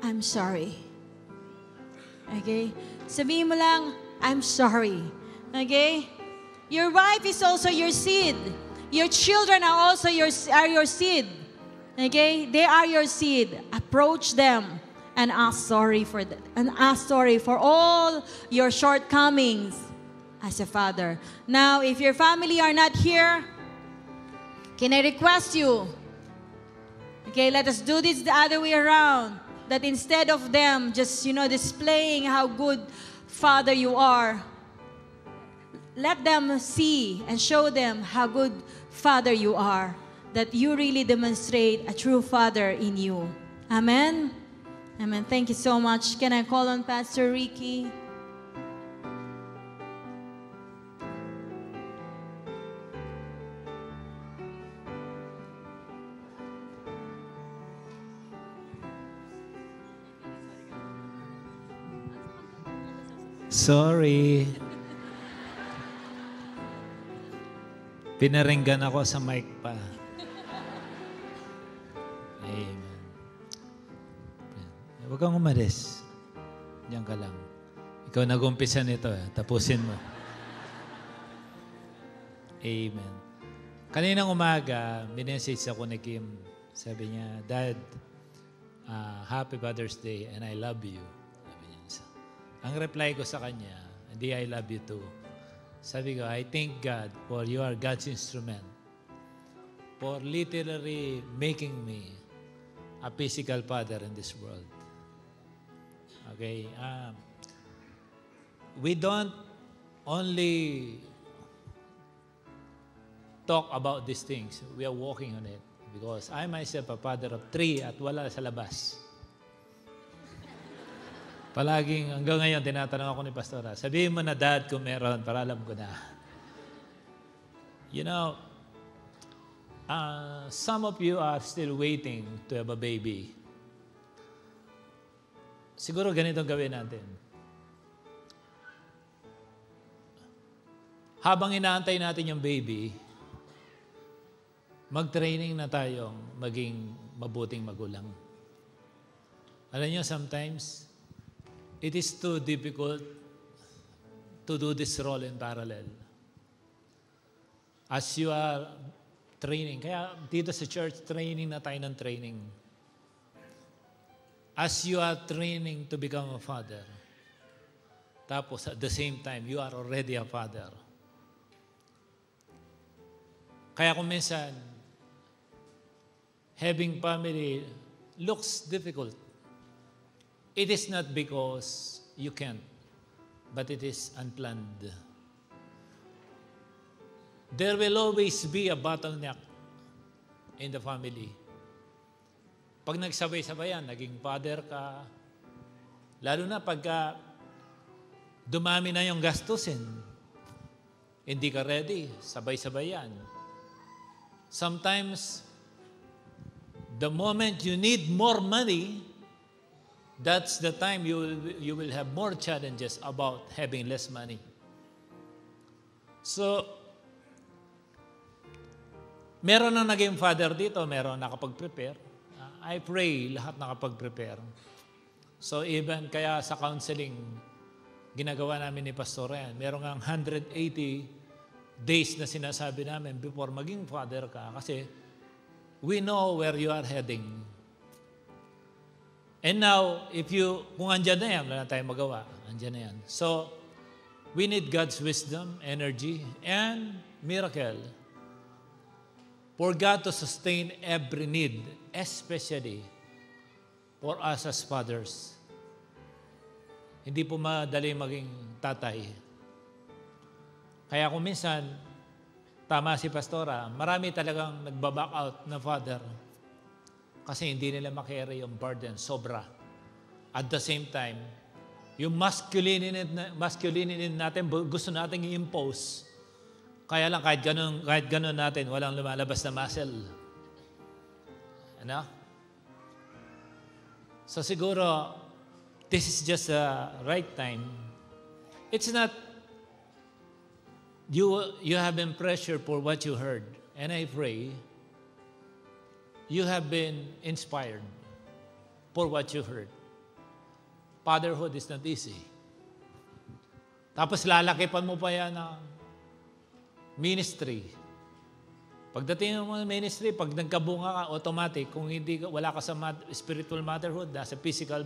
I'm sorry. Okay? Sabihin mo lang, I'm sorry. Okay? Your wife is also your seed. Your children are also your seed. Okay? They are your seed. Approach them and ask sorry for that, and ask sorry for all your shortcomings as a father. Now, if your family are not here, can I request you? Okay, let us do this the other way around. That instead of them just, displaying how good father you are, let them see and show them how good father you are. That you really demonstrate a true father in you. Amen? Amen. Thank you so much. Can I call on Pastor Ricky? Sorry. Pinaringgan ako sa mic pa. Amen. Huwag kang umalis. Diyan ka lang. Ikaw nag-umpisa nito. Tapusin mo. Amen. Kaninang umaga, minessage ako ni Kim. Sabi niya, Dad, Happy Father's Day and I love you. Sabi niya. Ang reply ko sa kanya, hindi I love you too. Sabi ko, I thank God for you are God's instrument for literally making me a physical father in this world. Okay? We don't only talk about these things. We are working on it. Because I myself, a father of 3 at wala sa labas. Palaging, hanggang ngayon, tinatanong ako ni Pastora, sabihin mo na, Dad, kung meron, para alam ko na. Some of you are still waiting to have a baby. Siguro ganito gawin natin. Habang inaantay natin yung baby, mag-training na tayong maging mabuting magulang. Alam niyo, sometimes, it is too difficult to do this role in parallel. As you are training, kaya dito sa church, training na tayo ng training. As you are training to become a father, tapos at the same time, you are already a father. Kaya kung minsan, having family looks difficult. It is not because you can't, but it is unplanned. There will always be a bottleneck in the family. Pag nagsabay-sabayan, naging father ka, lalo na pagka dumami na yung gastusin, hindi ka ready, sabay-sabayan. Sometimes, the moment you need more money, that's the time you will have more challenges about having less money. So, meron na naging father dito, meron nakapag-prepare. I pray lahat nakapag-prepare. So even kaya sa counseling, ginagawa namin ni Pastor Ryan, meron nga 180 days na sinasabi namin before maging father ka kasi we know where you are heading. And now, kung andyan na yan, wala na tayong magawa. Andyan na yan. So, we need God's wisdom, energy, and miracle for God to sustain every need, especially for us as fathers. Hindi po madali maging tatay. Kaya kung minsan, tama si Pastora, marami talagang nagbaback out na father kasi hindi nila makarry yung burden, sobra. At the same time, yung masculinity natin, gusto natin i-impose. Kaya lang kahit ganun natin, walang lumalabas na muscle. Ano? So siguro, this is just the right time. It's not, you have been pressured for what you heard. And I pray, you have been inspired for what you heard. Fatherhood is not easy. Tapos lalakipan mo pa yan ng ministry. Pagdating mo ng ministry, pag nagkabunga ka, automatic, kung wala ka sa spiritual motherhood, sa physical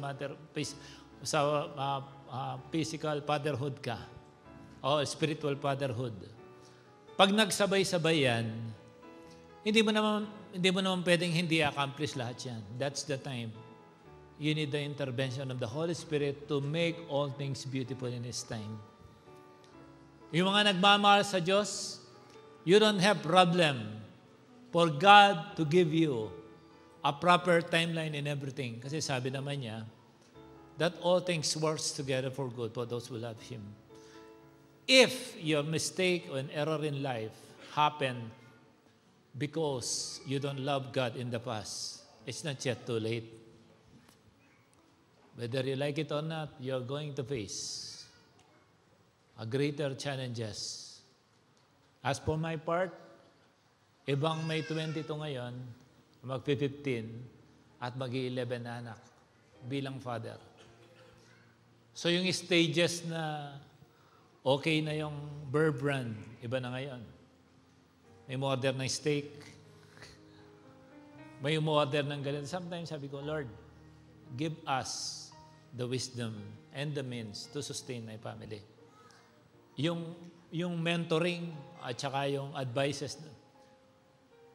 physical fatherhood ka, o spiritual fatherhood. Pag nagsabay-sabay yan, hindi mo naman pwedeng hindi accomplish lahat yan. That's the time. You need the intervention of the Holy Spirit to make all things beautiful in His time. Yung mga nagmamahal sa Diyos, you don't have problem for God to give you a proper timeline in everything. Kasi sabi naman niya, that all things works together for good for those who love Him. If your mistake or an error in life happened because you don't love God in the past, it's not yet too late. Whether you like it or not, you're going to face a greater challenges. As for my part, ibang may 22 ngayon, mag-15 at mag-11 na anak bilang father. So yung stages na okay na yung Burr brand, iba na ngayon. May umorder ng steak. May umorder ng ganito. Sometimes sabi ko, Lord, give us the wisdom and the means to sustain my family. Yung mentoring at saka yung advices,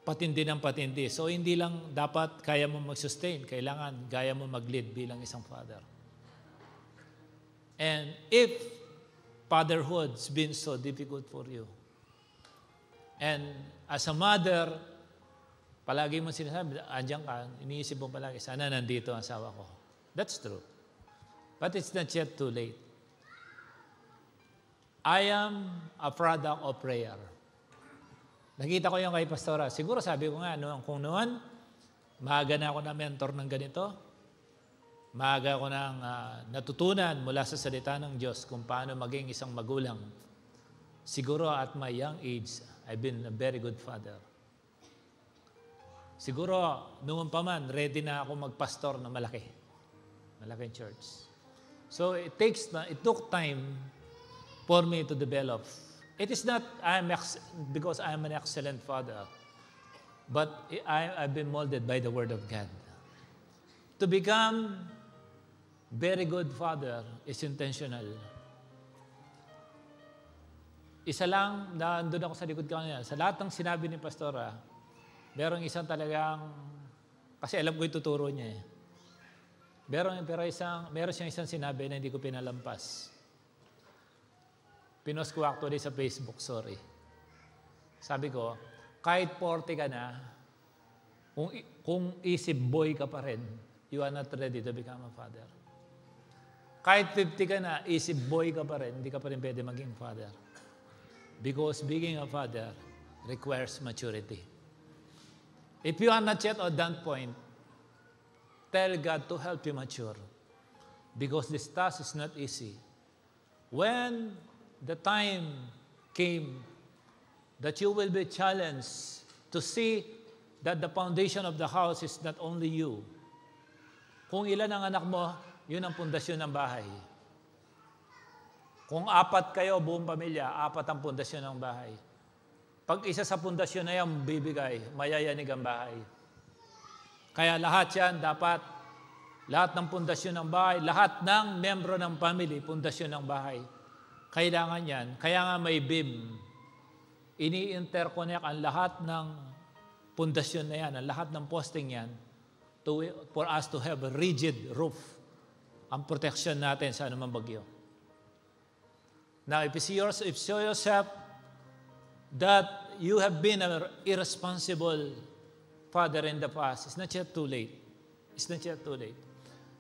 patindi ng patindi. So hindi lang dapat kaya mo mag-sustain, kailangan kaya mo mag-lead bilang isang father. And if fatherhood's been so difficult for you, and as a mother, palagi mo sinasabi, andyan ka, iniisip mo palagi, sana nandito ang asawa ko. That's true. But it's not yet too late. I am a product of prayer. Nakita ko yung kay Pastora. Siguro sabi ko nga, kung noon, maaga na ako na mentor ng ganito, maaga ako nang natutunan mula sa salita ng Diyos kung paano maging isang magulang. Siguro at my young age, I've been a very good father. Siguro, noon pa man, ready na ako magpastor na malaking church. So it took time for me to develop. It is not because I'm an excellent father, but I've been molded by the Word of God. To become very good father is intentional. Isa lang, nandun ako sa likod ko kanina. Sa lahat ng sinabi ni Pastora, merong isang talagang, kasi alam ko ituturo niya eh. Meron siyang isang sinabi na hindi ko pinalampas. Pinost ko actually sa Facebook, sorry. Sabi ko, kahit 40 ka na, kung isip boy ka pa rin, you are not ready to become a father. Kahit 50 ka na, isip boy ka pa rin, hindi ka pa rin pwede maging father. Because being a father requires maturity. If you are not yet at that point, tell God to help you mature. Because this task is not easy. When the time came that you will be challenged to see that the foundation of the house is not only you. Kung ilan ang anak mo, yun ang pundasyon ng bahay. Kung 4 kayo, buong pamilya, 4 ang pundasyon ng bahay. Pag isa sa pundasyon na yan bibigay, mayayanig ang bahay. Kaya lahat yan dapat lahat ng pundasyon ng bahay, lahat ng membro ng family, pundasyon ng bahay. Kailangan yan. Kaya nga may beam. Ini-interconnect ang lahat ng pundasyon na yan, ang lahat ng posting yan, for us to have a rigid roof. Ang protection natin sa anumang bagyo. Now, if you show yourself that you have been an irresponsible father in the past, it's not yet too late. It's not yet too late.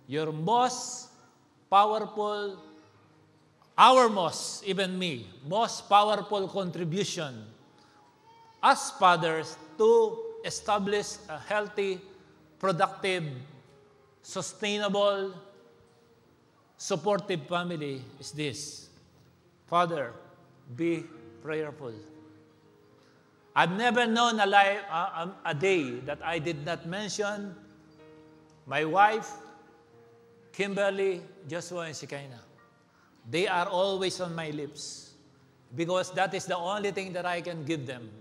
Your most powerful, our most, even me, most powerful contribution as fathers to establish a healthy, productive, sustainable, supportive family is this. Father, be prayerful. I've never known a day that I did not mention my wife, Kimberly, Joshua, and Shekinah. They are always on my lips because that is the only thing that I can give them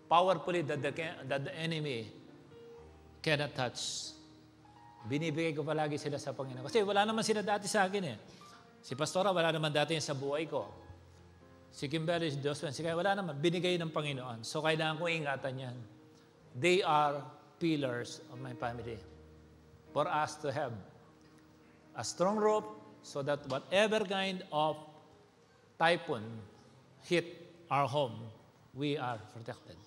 powerfully that the enemy cannot touch. Binibigay ko palagi sila sa Panginoon. Kasi wala naman sila dati sa akin eh. Si Pastora, wala naman dati sa buhay ko. Si Kimberly, si Joshua, si Kaya, wala naman. Binigay ng Panginoon. So, kailangan ko ingatan yan. They are pillars of my family. For us to have a strong roof so that whatever kind of typhoon hit our home, we are protected.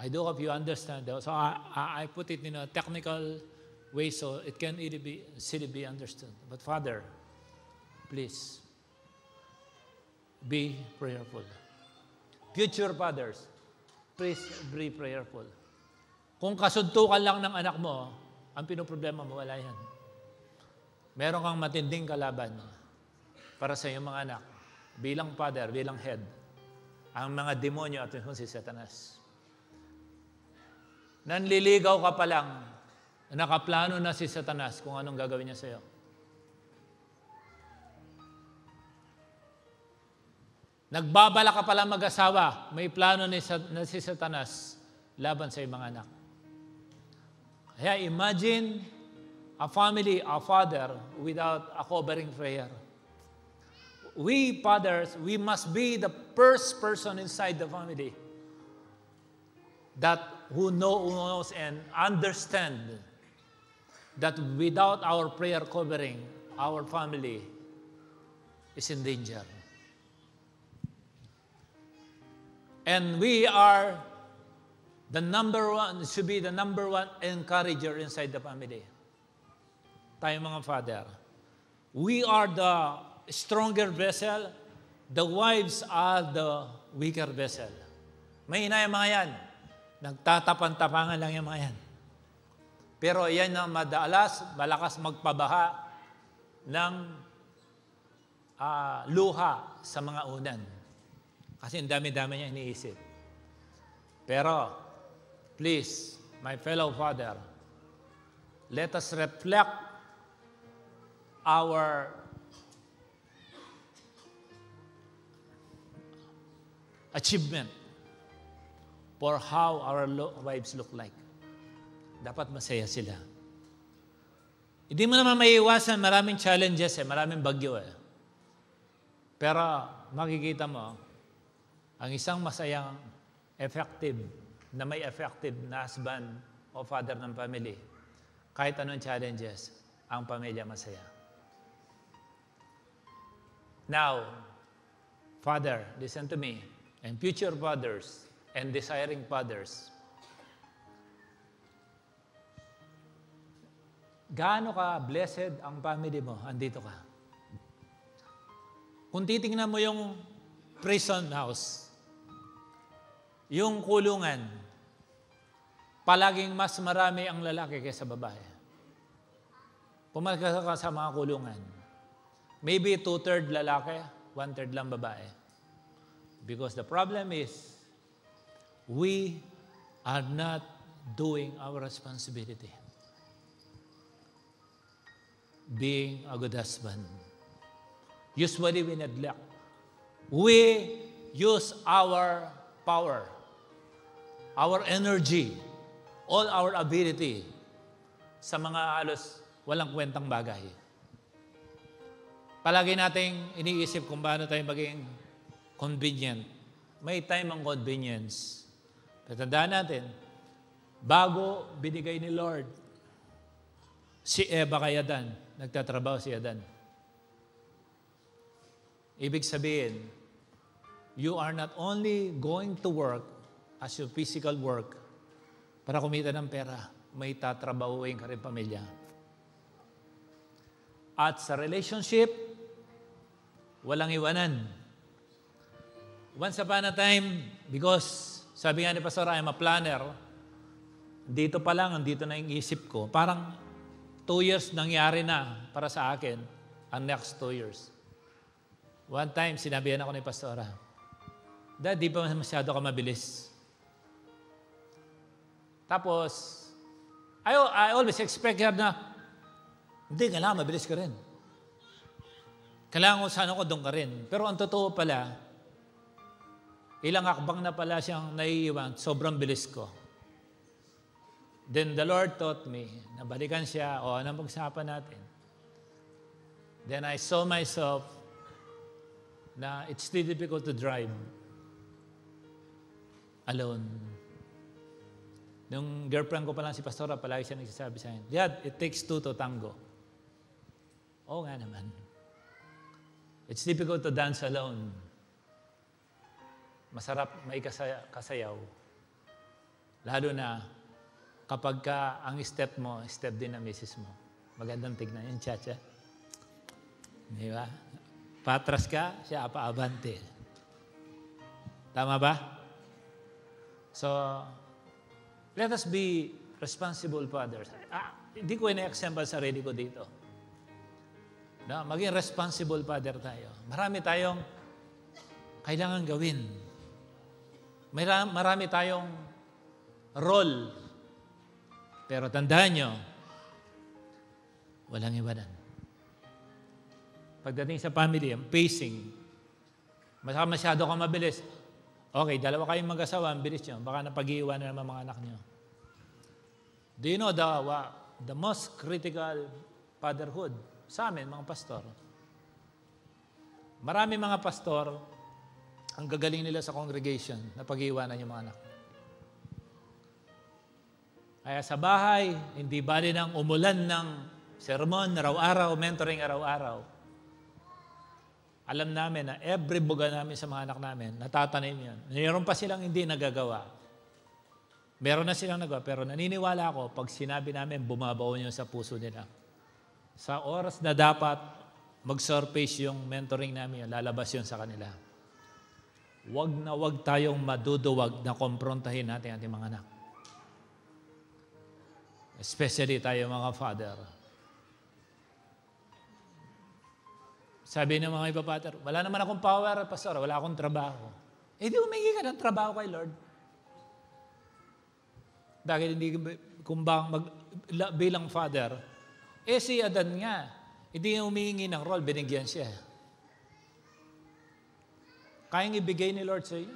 I do hope you understand that. So, I put it in a technical way so it can easily be understood. But Father, please, be prayerful. Future fathers, please be prayerful. Kung kasuntukan lang ng anak mo, ang pinoproblema mo, wala yan. Meron kang matinding kalaban para sa iyong mga anak. Bilang father, bilang head. Ang mga demonyo at si Satanas. Nanliligaw ka pa lang, nakaplano na si Satanas kung anong gagawin niya sa iyo. Nagbabala ka pala mag-asawa, may plano na si Satanas laban sa iyong mga anak. Kaya imagine a family, a father, without a covering prayer. We fathers, we must be the first person inside the family who knows and understand that without our prayer covering, our family is in danger. And we are should be the number one encourager inside the family. Tayo mga father. We are the stronger vessel. The wives are the weaker vessel. May ina yung mga yan. Nagtatapan-tapangan lang yung mga yan. Pero yan na malakas magpabaha ng luha sa mga unan. Kasi ang dami-dami niya iniisip. Pero, please, my fellow father, let us reflect our achievement for how our wives look like. Dapat masaya sila. Hindi mo naman maiiwasan, maraming challenges maraming bagyo Pero makikita mo, ang isang masayang may effective na husband o father ng family, kahit anong challenges, ang pamilya masaya. Now, Father, listen to me, and future fathers and desiring fathers, gaano ka blessed ang family mo, andito ka. Kung titingnan mo yung prison house, yung kulungan, palaging mas marami ang lalaki kaysa babae. Pumalika ka sa mga kulungan, maybe 2/3 lalaki, 1/3 lang babae. Because the problem is, we are not doing our responsibility. Being a good husband. Usually we neglect. We use our power, our energy, all our ability sa mga halos walang kwentang bagay. Palagi nating iniisip kung paano tayo maging convenient. May time ang convenience. Tatandaan natin, bago binigay ni Lord si Eva kay Adan, nagtatrabaho si Adan. Ibig sabihin, you are not only going to work as your physical work para kumita ng pera, may tatrabahuin ka rin pamilya. At sa relationship, walang iwanan. Once upon a time, because sabi nga ni Pastor, I'm a planner, dito pa lang, dito na yung isip ko, parang 2 years nangyari na para sa akin, ang next 2 years. One time, sinabihan ako ni Pastora, Dad, di pa masyado ka mabilis. Tapos, I always expect her na, hindi, kailangan mabilis ka rin. Kailangan ko sana ko doon ka rin. Pero ang totoo pala, ilang akbang na pala siyang naiiwan, sobrang bilis ko. Then the Lord taught me, nabalikan siya, anong pag-usapan natin? Then I saw myself na it's still difficult to drive alone. Nung girlfriend ko pa lang si Pastora, palagi siya nagsasabi sa akin, Dad, it takes 2 to tango. Oo nga naman. It's difficult to dance alone. Masarap may kasayaw. Lalo na kapag ang step mo, step din ng misis mo. Magandang tignan yung cha-cha. Di ba? Patras ka, siya paabante. Tama ba? So, let us be responsible fathers. Hindi ko ina-example sarili ko dito. No, maging responsible father tayo. Marami tayong kailangan gawin. Marami tayong role. Pero tandaan nyo, walang iwanan. Pagdating sa family, ang pacing, masyado ka mabilis. Okay, 2 kayong mag-asawa, ang bilis nyo. Baka napag-iiwan na naman mga anak nyo. Do you know the most critical fatherhood sa amin, mga pastor? Marami mga pastor, ang gagaling nila sa congregation na pag-iiwanan yung mga anak. Kaya sa bahay, hindi bali nang umulan ng sermon araw-araw, mentoring araw-araw. Alam namin na every buga namin sa mga anak namin, natatanim yan. Mayroon pa silang hindi nagagawa. Meron na silang nagawa, pero naniniwala ako, pag sinabi namin, bumabaw yun sa puso nila. Sa oras na dapat mag-surface yung mentoring namin, lalabas yun sa kanila. Wag tayong maduduwag na komprontahin natin ating mga anak. Especially tayo mga father. Sabi ng mga iba, Pater, wala naman akong power, Pastor, wala akong trabaho. Di humingi ka ng trabaho kay Lord. Bakit hindi, bilang father, si Adan nga, hindi humingi ng role, binigyan siya. Kayang ibigay ni Lord sa iyo.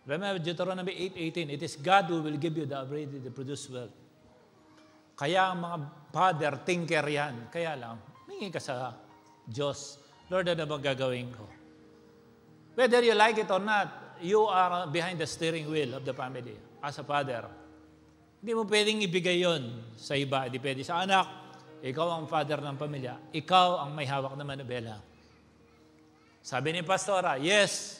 Remember, Deuteronomy 8:18, it is God who will give you the ability to produce wealth. Kaya ang mga father, thinker yan. Kaya lang, humingi ka sa Diyos, Lord, ano bang gagawin ko? Whether you like it or not, you are behind the steering wheel of the family as a father. Hindi mo pwedeng ibigay yon sa iba. Hindi pwede sa anak. Ikaw ang father ng pamilya. Ikaw ang may hawak na manubela. Sabi ni Pastora, yes,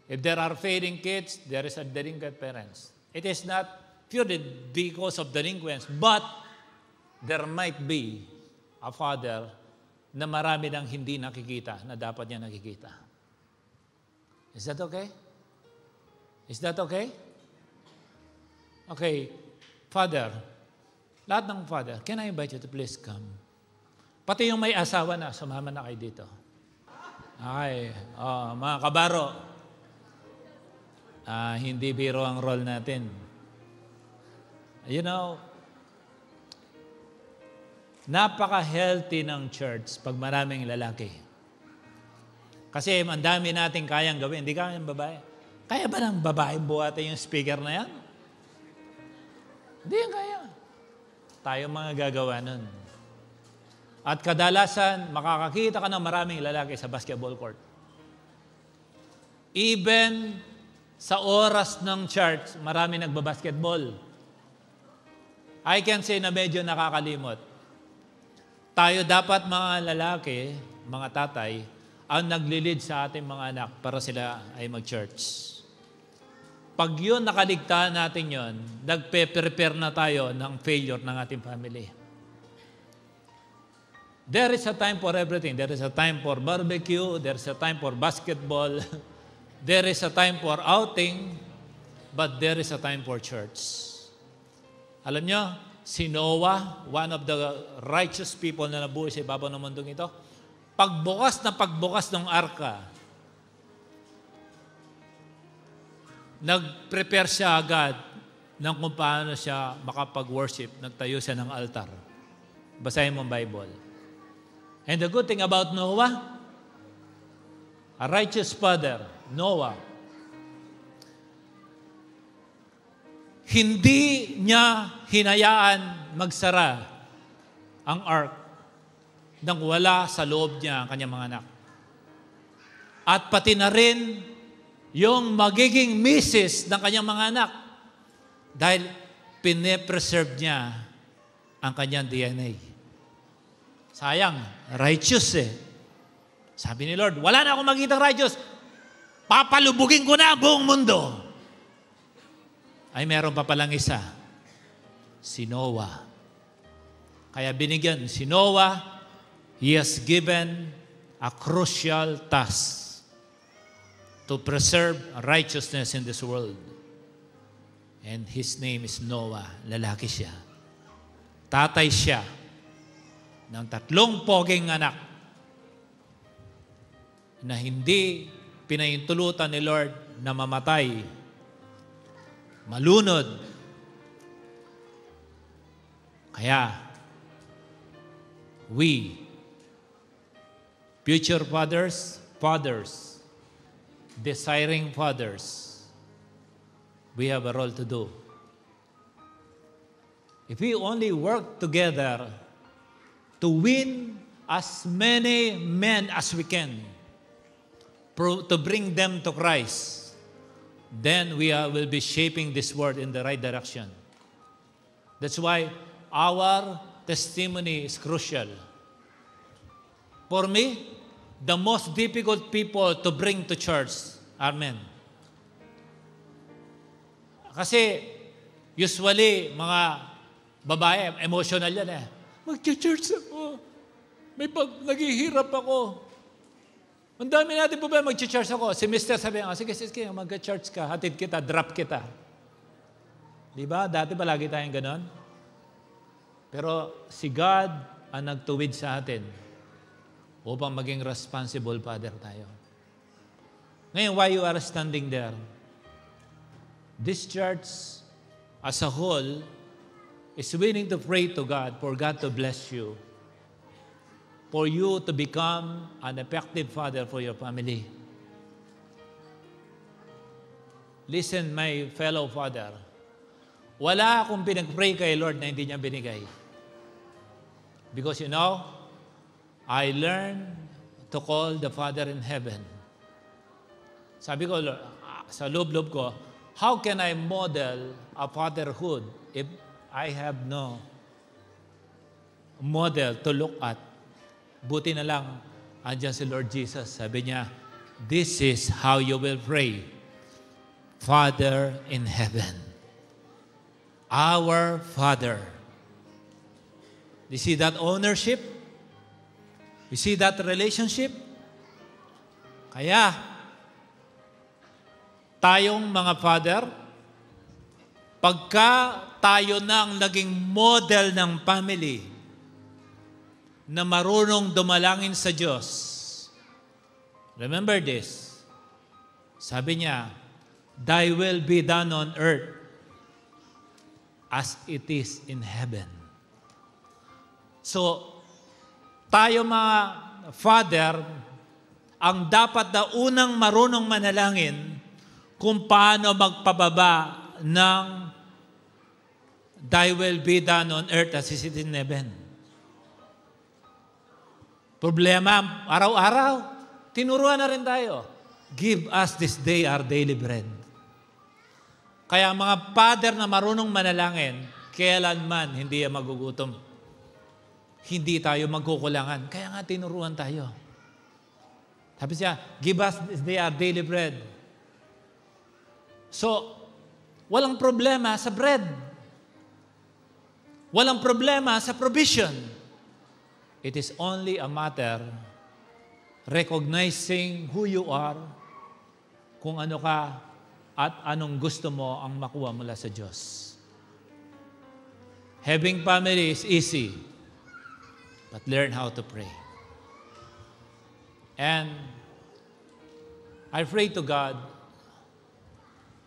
if there are failing kids, there is a delinquent parents. It is not purely because of delinquents, but there might be a father na marami nang hindi nakikita na dapat niya nakikita. Is that okay? Is that okay? Okay. Father, lahat ng father, can I invite you to please come? Pati yung may asawa na, sumama na kayo dito. Okay. Mga kabaro, hindi biro ang role natin. You know, napaka-healthy ng church pag maraming lalaki. Kasi ang dami natin kayang gawin. Hindi kaya ng babae. Kaya ba ng babae buhatin yung speaker na yan? Hindi yan kaya. Tayo mga gagawa nun. At kadalasan, makakakita ka ng maraming lalaki sa basketball court. Even sa oras ng church, marami nagbabasketball. I can say na medyo nakakalimot. Tayo dapat mga lalaki, mga tatay, ang naglilid sa ating mga anak para sila ay mag-church. Pag yun nakaligtaan natin yun, nagpe-prepare na tayo ng failure ng ating family. There is a time for everything. There is a time for barbecue. There is a time for basketball. There is a time for outing. But there is a time for church. Alam nyo, si Noah, one of the righteous people na nabuhay sa ibabaw ng mundong ito, pagbukas ng arka, nag-prepare siya agad ng kung paano siya makapag-worship. Nagtayo siya ng altar. Basahin mo ang Bible. And the good thing about Noah, a righteous father, Noah, hindi niya hinayaan magsara ang ark nang wala sa loob niya ang kanyang mga anak. At pati na rin yung magiging misis ng kanyang mga anak dahil pine-preserve niya ang kanyang DNA. Sayang, righteous eh. Sabi ni Lord, wala na akong makitang righteous. Papalubugin ko na ang buong mundo. Ay, meron pa palang isa. Si Noah. Kaya binigyan si Noah, he has given a crucial task to preserve righteousness in this world. And his name is Noah. Lalaki siya. Tatay siya ng 3 poging anak na hindi pinahintulutan ni Lord na mamatay, malunod. Kaya, we, future fathers, desiring fathers, we have a role to do. If we only work together to win as many men as we can, to bring them to Christ, then we will be shaping this world in the right direction. That's why our testimony is crucial. For me, the most difficult people to bring to church are men. Kasi usually, mga babae, emotional yan eh. Mag-church ako. Naghihirap ako. Ang dami natin po ba mag-church ako? Si Mr. sabi, sige, mag-church ka, hatid kita, drop kita. Di ba? Dati ba lagi tayong ganon? Pero si God ang nagtuwid sa atin upang maging responsible father tayo. Ngayon, why you are standing there? This church as a whole is willing to pray to God for God to bless you, for you to become an effective father for your family. Listen, my fellow father, wala akong pinag-pray kay Lord na hindi niya binigay. Because you know, I learned to call the Father in heaven. Sabi ko, Lord, sa loob-loob ko, how can I model a fatherhood if I have no model to look at? Buti na lang, andyan si Lord Jesus. Sabi niya, this is how you will pray. Father in heaven. Our Father. You see that ownership? You see that relationship? Kaya, tayong mga father, pagka tayo nang naging model ng family na marunong dumalangin sa Diyos, remember this, sabi niya, thy will be done on earth as it is in heaven. So, tayo mga father, ang dapat na unang marunong manalangin kung paano magpababa ng Thy will be done on earth as it is in heaven. Problema, araw-araw, tinuruan na rin tayo. Give us this day our daily bread. Kaya mga father na marunong manalangin, kailanman hindi magugutom. Hindi tayo magkukulangan. Kaya nga tinuruan tayo. Sabi siya, give us this day our daily bread. So, walang problema sa bread. Walang problema sa provision. It is only a matter recognizing who you are, kung ano ka, at anong gusto mo ang makuha mula sa Diyos. Having family is easy, but learn how to pray. And I pray to God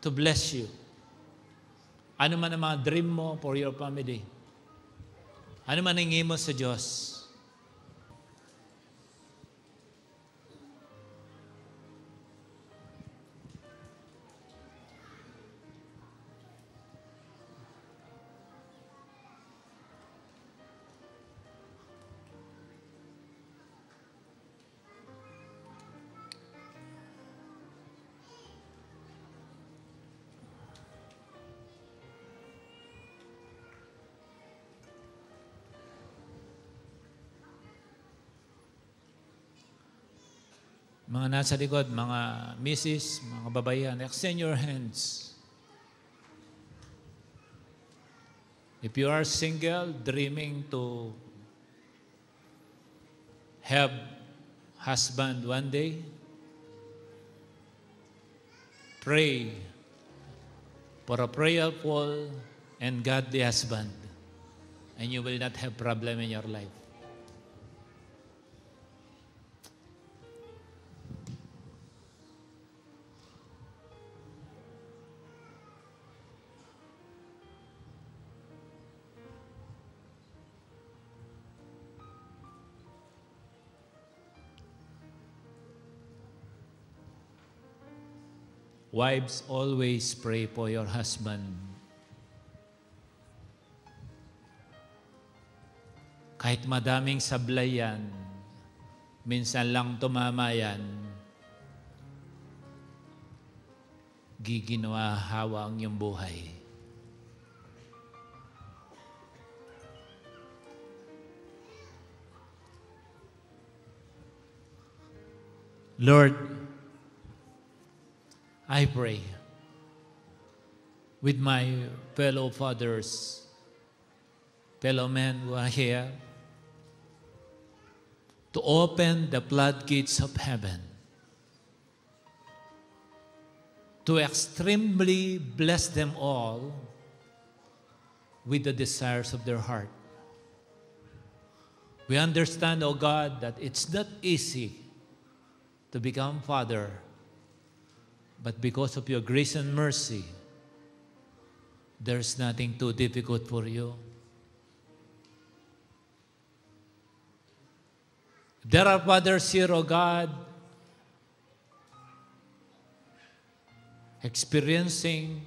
to bless you. Ano man ang mga dream mo for your family. Ano man ang mo sa Diyos. Mga nasa likod, mga misis, mga babayan, extend your hands. If you are single, dreaming to have husband one day, pray for a prayerful and godly husband, and you will not have problem in your life. Wives, always pray for your husband. Kahit madaming sablay yan, minsan lang tumama yan, giginawa-hawa ang iyong buhay. Lord, I pray with my fellow fathers, fellow men who are here, to open the floodgates of heaven, to extremely bless them all with the desires of their heart. We understand, O God, that it's not easy to become father, but because of your grace and mercy, there's nothing too difficult for you. There are fathers here, O God, experiencing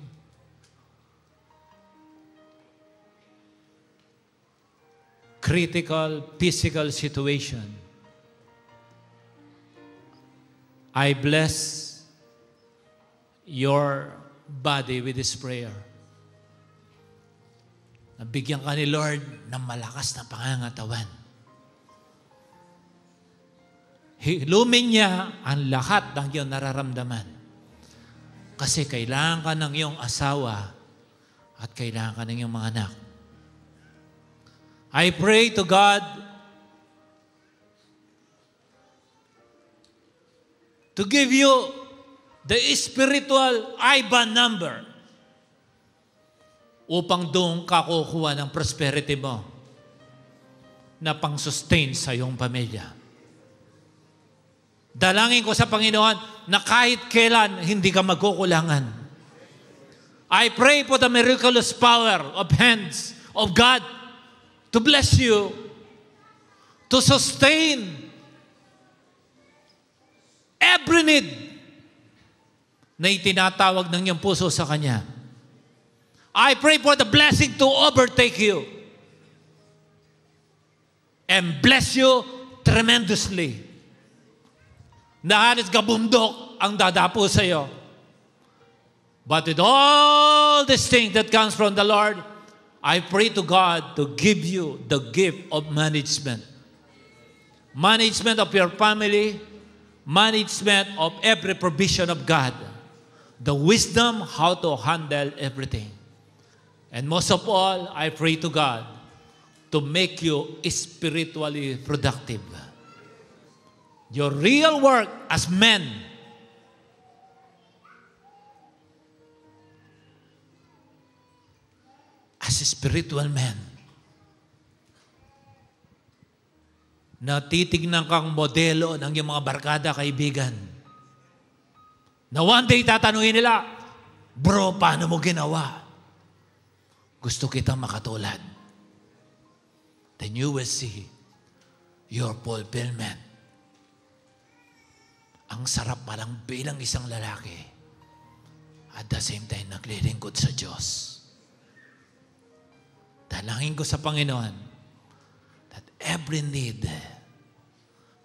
critical physical situation. I bless your body with this prayer. Nabigyan ka ni Lord ng malakas na pangangatawan. Hilumin niya ang lahat ng iyong nararamdaman. Kasi kailangan ka ng iyong asawa at kailangan ka ng iyong mga anak. I pray to God to give you the spiritual IBAN number upang doon ka kukuha ng prosperity mo na pang-sustain sa iyong pamilya. Dalangin ko sa Panginoon na kahit kailan hindi ka magkukulangan. I pray for the miraculous power of hands of God to bless you, to sustain every need na itinatawag ng iyong puso sa Kanya. I pray for the blessing to overtake you and bless you tremendously. Na halos gabundok ang dadapo sa iyo. But with all these things that comes from the Lord, I pray to God to give you the gift of management. Management of your family, management of every provision of God. The wisdom how to handle everything. And most of all, I pray to God to make you spiritually productive. Your real work as men as spiritual men na titignan kang modelo ng iyong mga barkada, kaibigan. Na one day tatanungin nila, bro, paano mo ginawa? Gusto kitang makatulad. Then you will see your fulfillment. Ang sarap palang bilang isang lalaki at the same time naglilingkod sa Diyos. Dalangin ko sa Panginoon that every need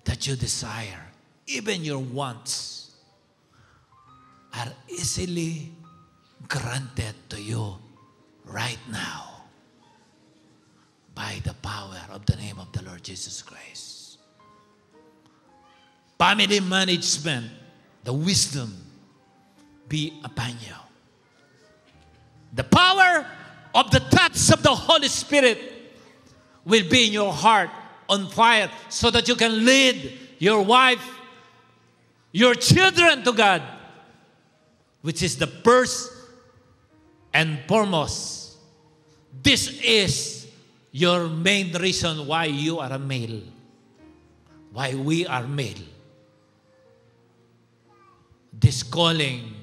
that you desire, even your wants, are easily granted to you right now by the power of the name of the Lord Jesus Christ. Family management, the wisdom be upon you. The power of the touch of the Holy Spirit will be in your heart on fire so that you can lead your wife, your children to God, which is the first and foremost. This is your main reason why you are a male, why we are male. This calling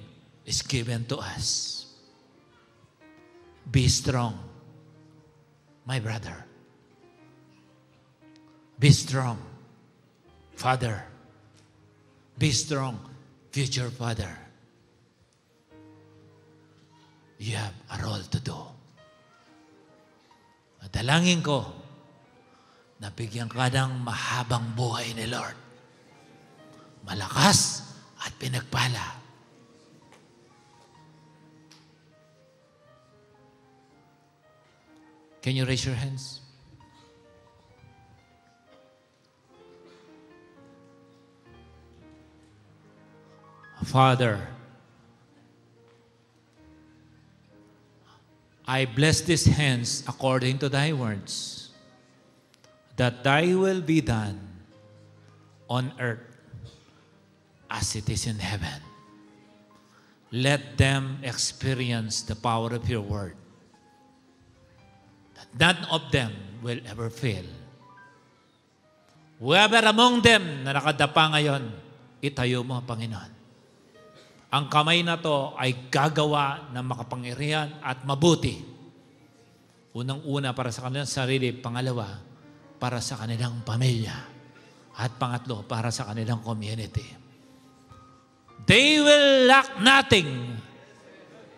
is given to us. Be strong, my brother. Be strong, father. Be strong, future father. You have a role to do. Dalangin ko na bigyan ka ng mahabang buhay ni Lord. Malakas at pinagpala. Can you raise your hands? Father, I bless these hands according to thy words, that thy will be done on earth as it is in heaven. Let them experience the power of your word. That none of them will ever fail. Whoever among them na nakadapa ngayon, itayo mo, Panginoon. Ang kamay na to ay gagawa ng makapangyarihan at mabuti. Unang-una para sa kanilang sarili, pangalawa, para sa kanilang pamilya, at pangatlo, para sa kanilang community. They will lack nothing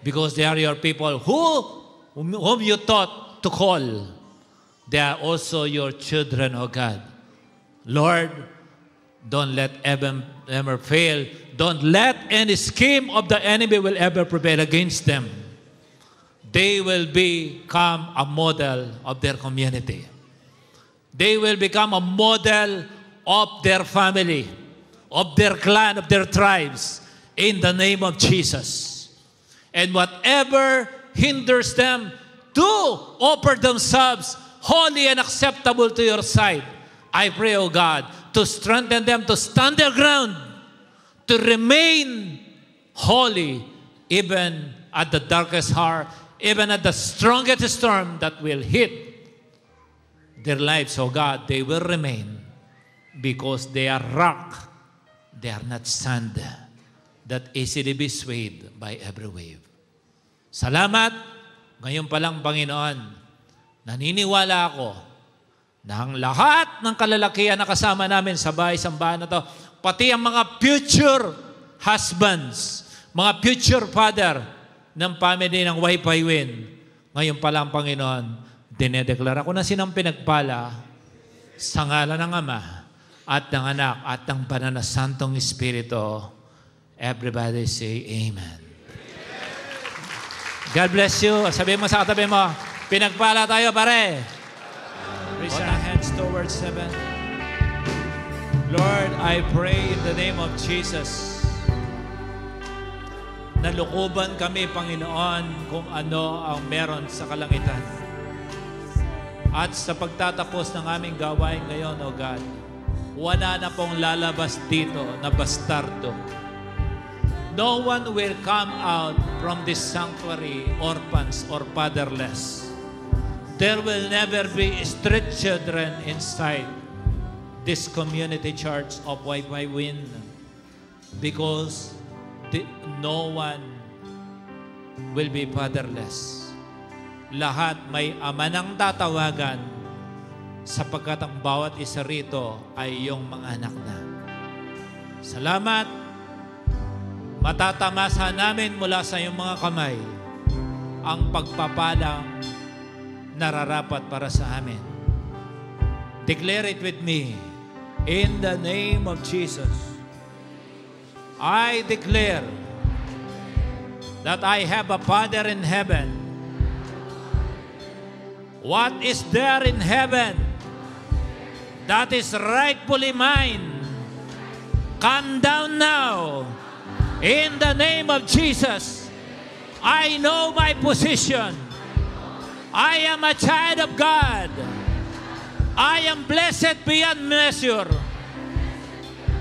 because they are your people whom you taught to call. They are also your children, O God. Lord, don't let ever fail. Don't let any scheme of the enemy will ever prevail against them. They will become a model of their community. They will become a model of their family, of their clan, of their tribes, in the name of Jesus. And whatever hinders them to offer themselves holy and acceptable to your sight, I pray, O God, to strengthen them to stand their ground, to remain holy, even at the darkest hour, even at the strongest storm that will hit their lives, O God, they will remain because they are rock. They are not sand that easily be swayed by every wave. Salamat. Ngayon pa lang, Panginoon, naniniwala ako na ang lahat ng kalalakihan na kasama namin sa bahay-sambahan na to, pati ang mga future husbands, mga future father ng family ng Wi-Fi Win, Ngayon pa lang, Panginoon, dinedeklara ko na sinang pinagpala sa ngalan ng Ama at ng Anak at ng Banal na Santong Espiritu. Everybody say Amen. God bless you. Sabihin mo sa katabi mo, pinagpala tayo, pare. Raise your hands towards heaven. Lord, I pray in the name of Jesus. Nalukuban kami, Panginoon, kung ano ang meron sa kalangitan. At sa pagtatapos ng aming gawain ngayon, O God, wala na pong lalabas dito na bastardo. No one will come out from this sanctuary orphans or fatherless. There will never be street children inside this community church of YY Win because no one will be fatherless. Lahat may ama ng tatawagan sapagkat ang bawat isa rito ay iyong mga anak na. Salamat. Matatamasa namin mula sa iyong mga kamay ang pagpapalang nararapat para sa amin. Declare it with me. In the name of Jesus, I declare that I have a Father in heaven. What is there in heaven that is rightfully mine? Come down now. In the name of Jesus, I know my position. I am a child of God. I am blessed beyond measure.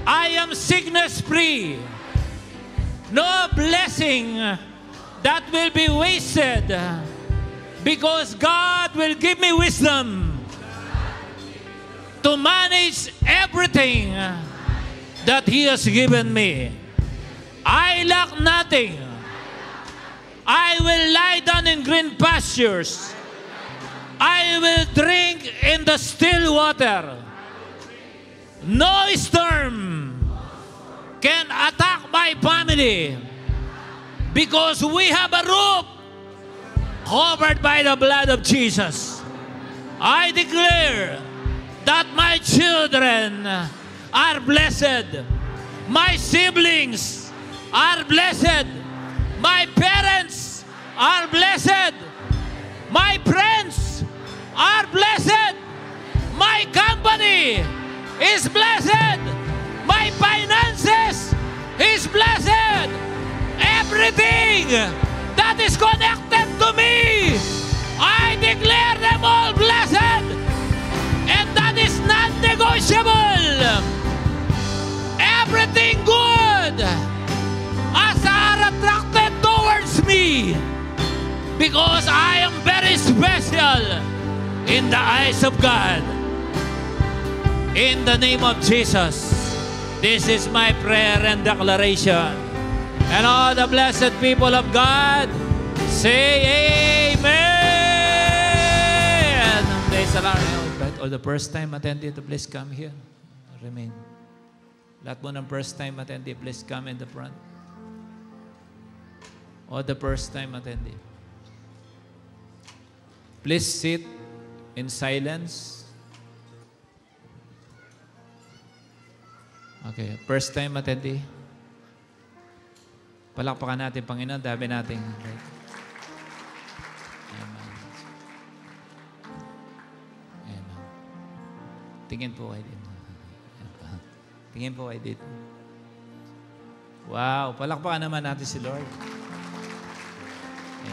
I am sickness-free. No blessing that will be wasted because God will give me wisdom to manage everything that He has given me. I lack nothing. I will lie down in green pastures. I will drink in the still water. No storm can attack my family because we have a roof covered by the blood of Jesus. I declare that my children are blessed. My siblings are blessed. My parents are blessed. My friends are blessed. My company is blessed. My finances is blessed. Everything that is connected to me, I declare them all blessed. And that is non-negotiable. Everything good as are attracted towards me because I am very special in the eyes of God. In the name of Jesus, this is my prayer and declaration. And all the blessed people of God say Amen. Praise the Lord. Or the first time attendee to please come here. Remain. Lahat mo ng first time attendee, please come in the front. Or the first time attendee. Please sit in silence. Okay, first time attendee. Palakpakan natin, Panginoon, dami nating. Amen. Amen. Tingin po kayo dito. Tingin po kayo dito. Wow, palakpakan naman natin si Lord.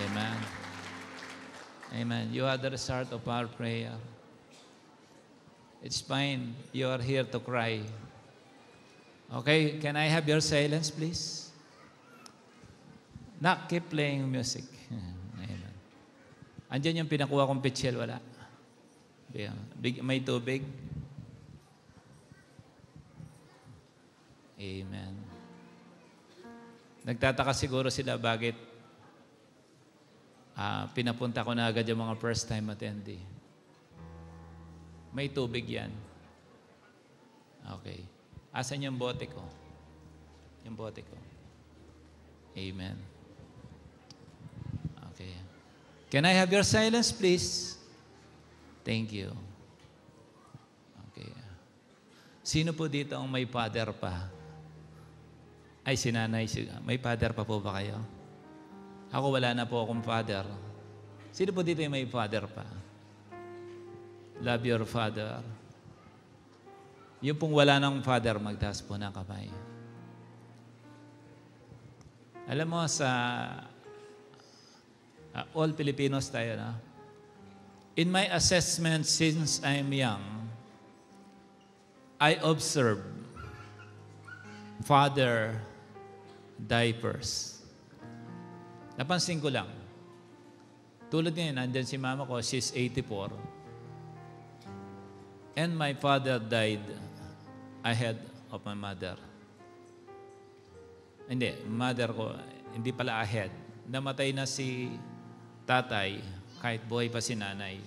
Amen. Amen. You are the result of our prayer. It's fine. You are here to cry. Okay, can I have your silence, please? Nak, keep playing music. Amen. Andiyan yung pinakuha kong pitchel, wala? May tubig? Amen. Nagtataka siguro sila bakit pinapunta ko na agad yung mga first time attendee. May tubig yan. Okay. Asan yung bote ko? Yung bote ko. Amen. Okay. Can I have your silence, please? Thank you. Okay. Sino po dito ang may father pa? Ay, si nanay. May father pa po ba kayo? Ako wala na po akong father. Sino po dito yung may father pa? Love your father. Yung pong wala ng father, magtaas po ng kamay. Alam mo, sa all Filipinos tayo, na? In my assessment since I'm young, I observe father diapers. Napansin ko lang. Tulad ngayon, nandyan si mama ko, she's 84. And my father died ahead of my mother. Hindi, mother ko, hindi pala ahead. Namatay na si tatay, kahit buhay pa si nanay.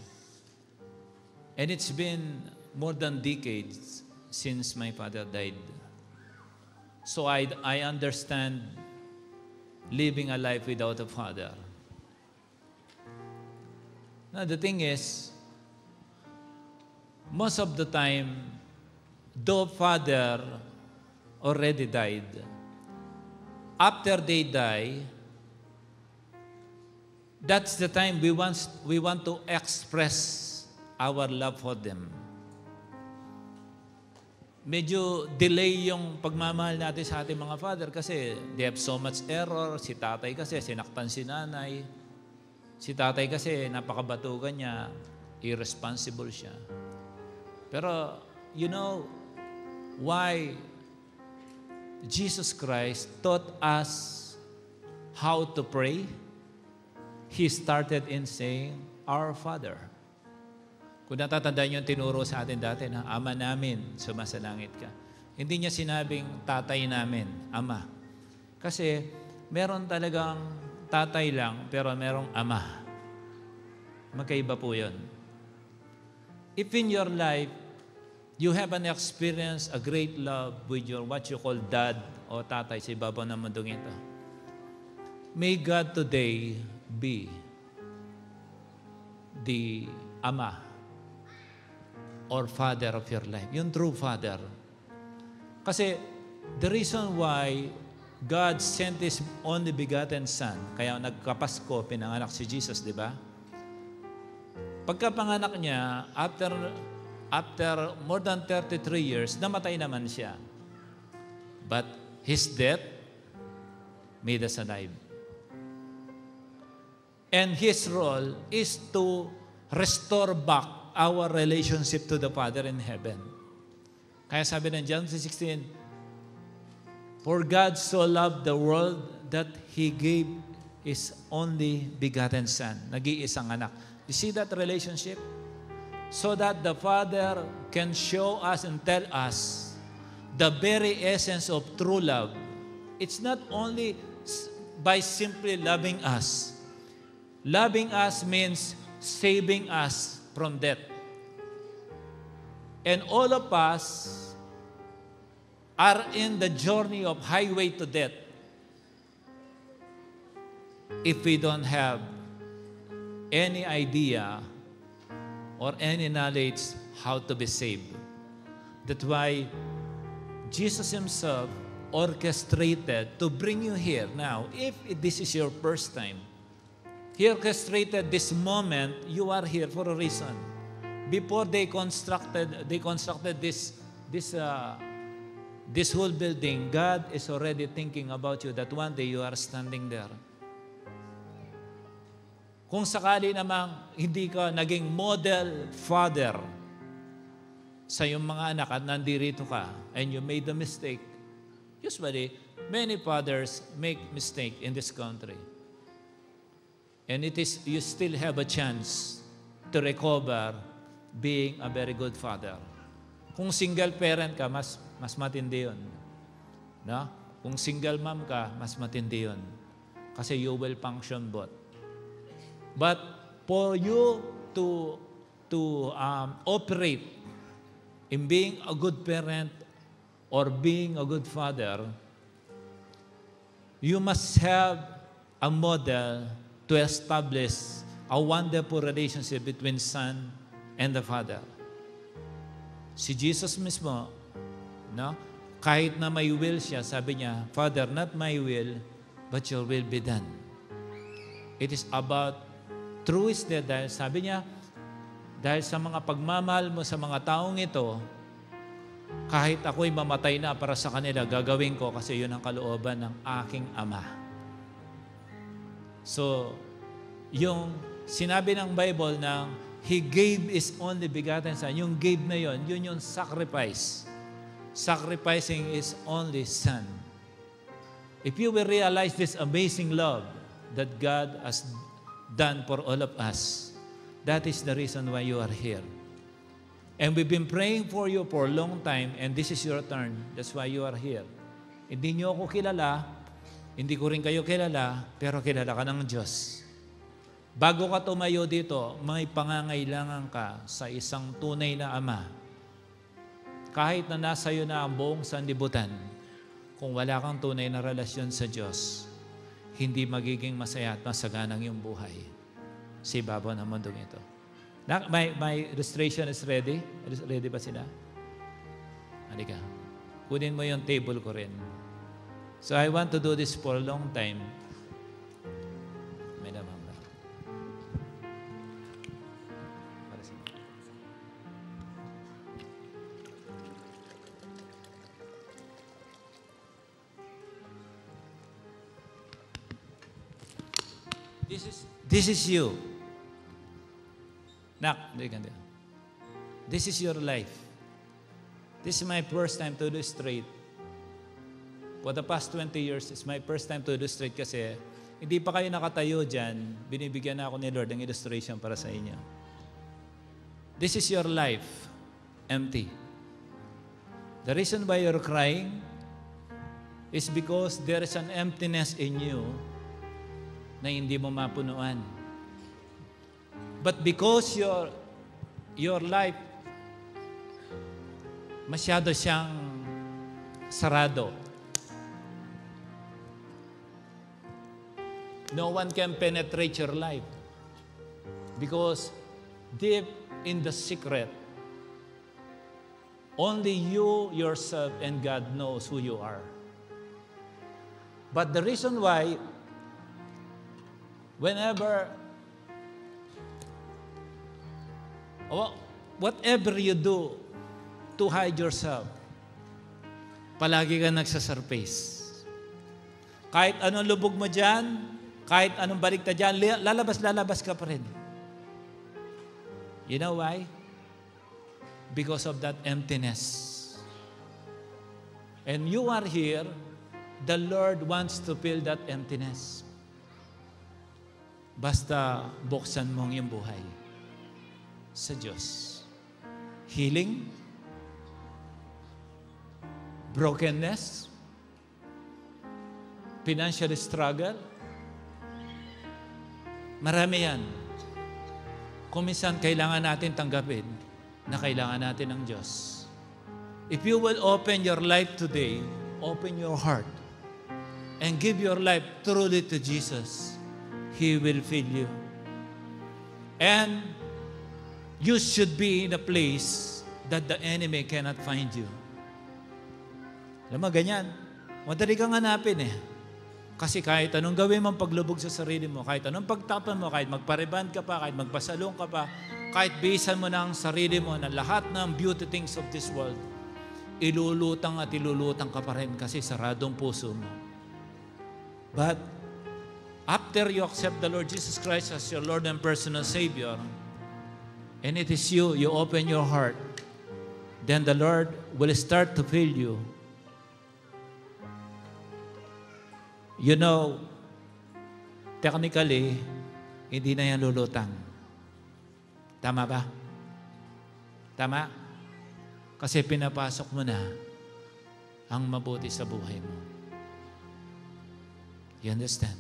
And it's been more than decades since my father died. So I understand living a life without a father. Now, the thing is, most of the time, though father already died, after they die, that's the time we want to express our love for them. Medyo delay yung pagmamahal natin sa ating mga father kasi they have so much error. Si tatay kasi sinaktan si nanay. Si tatay kasi napakabatugan niya, irresponsible siya. Pero you know why Jesus Christ taught us how to pray? He started in saying, Our Father. Kung natatandaan niyo yung tinuro sa atin dati na Ama namin, sumasalangit ka. Hindi niya sinabing tatay namin, Ama. Kasi meron talagang tatay lang, pero merong Ama. Magkaiba po yun. If in your life, you have an experience, a great love with your what you call dad o tatay sa ibabaw ng mundong ito, may God today be the Ama or Father of your life. Yung true Father. Kasi the reason why God sent His only begotten Son, kaya nagkapasko, pinanganak si Jesus, di ba? Pagkapanganak niya, after more than 33 years, namatay naman siya. But His death made us alive. And His role is to restore back our relationship to the Father in heaven. Kaya sabi ng John 16, For God so loved the world that He gave His only begotten Son. Nag-iisang anak. You see that relationship? So that the Father can show us and tell us the very essence of true love. It's not only by simply loving us. Loving us means saving us from death. And all of us are in the journey of highway to death if we don't have any idea or any knowledge how to be saved. That's why Jesus Himself orchestrated to bring you here. Now, if this is your first time, He orchestrated this moment, you are here for a reason. Before they constructed this whole building, God is already thinking about you that one day you are standing there. Kung sakali namang hindi ka naging model father sa iyong mga anak at nandirito ka and you made a mistake, usually, many fathers make mistake in this country. And you still have a chance to recover being a very good father. Kung single parent ka, mas matindi yun. No? Kung single mom ka, mas matindi yun. Kasi you will function both. But for you to operate in being a good parent or being a good father, you must have a model to establish a wonderful relationship between Son and the Father. Si Jesus mismo, no? Kahit na may will siya, sabi niya, Father, not my will, but your will be done. It is about true is that dahil sabi niya, dahil sa mga pagmamahal mo sa mga taong ito, kahit ako'y mamatay na para sa kanila, gagawin ko kasi yun ang kalooban ng aking Ama. So, yung sinabi ng Bible na He gave His only begotten Son, yung gave na yun yung sacrifice. Sacrificing His only Son. If you will realize this amazing love that God has done for all of us, that is the reason why you are here. And we've been praying for you for a long time, and this is your turn. That's why you are here. Hindi niyo ako kilala, hindi ko rin kayo kilala, pero kilala ka ng Diyos. Bago ka tumayo dito, may pangangailangan ka sa isang tunay na Ama. Kahit na nasa iyo na ang buong sanlibutan, kung wala kang tunay na relasyon sa Diyos, hindi magiging masaya at masaganang yung buhay sa ibabaw ng mundong ito. My illustration is ready? Ready ba sila? Halika. Kunin mo yung table ko rin. So I want to do this for a long time. May lamang ba? Para sa This is you. Nak, this is your life. This is my first time to illustrate. For the past 20 years, it's my first time to illustrate kasi hindi pa kayo nakatayo dyan, binibigyan na ako ni Lord ng illustration para sa inyo. This is your life, empty. The reason why you're crying is because there is an emptiness in you na hindi mo mapunuan. But because your life masyado siyang sarado. No one can penetrate your life because deep in the secret, only you, yourself, and God knows who you are. But the reason why whenever whatever you do to hide yourself, palagi ka nagsasurface. Kahit anong lubog mo dyan, kahit anong baliktad dyan, lalabas ka pa rin. You know why? Because of that emptiness. And you are here, the Lord wants to fill that emptiness. Basta buksan mo ang iyong buhay sa Diyos. Healing, brokenness, financial struggle, marami yan. Kung minsan kailangan natin tanggapin na kailangan natin ng Diyos. If you will open your life today, open your heart, and give your life truly to Jesus, He will fill you. And you should be in a place that the enemy cannot find you. Alam mo, ganyan. Madali kang hanapin eh. Kasi kahit anong gawin mong paglubog sa sarili mo, kahit anong pagtapan mo, kahit magpariban ka pa, kahit magpasalong ka pa, kahit bisan mo na ang sarili mo na lahat ng beauty things of this world, ilulutang at ilulutang ka pa rin kasi saradong puso mo. But after you accept the Lord Jesus Christ as your Lord and personal Savior, and it is you open your heart, then the Lord will start to fill you. You know, technically, hindi na yan lulutang. Tama ba? Tama? Kasi pinapasok mo na ang mabuti sa buhay mo. You understand?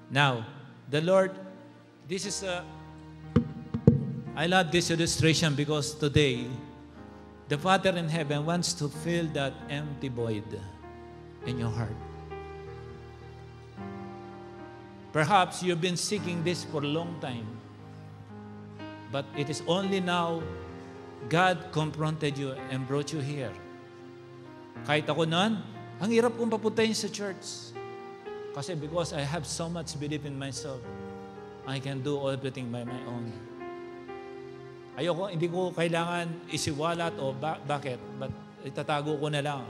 Now, the Lord, I love this illustration because today, the Father in heaven wants to fill that empty void in your heart. Perhaps you've been seeking this for a long time. But it is only now God confronted you and brought you here. Kahit ako noon, ang hirap kong papuntahin sa church. Kasi because I have so much belief in myself, I can do everything by my own. Ayoko, hindi ko kailangan isiwalat o bakit, but itatago ko na lang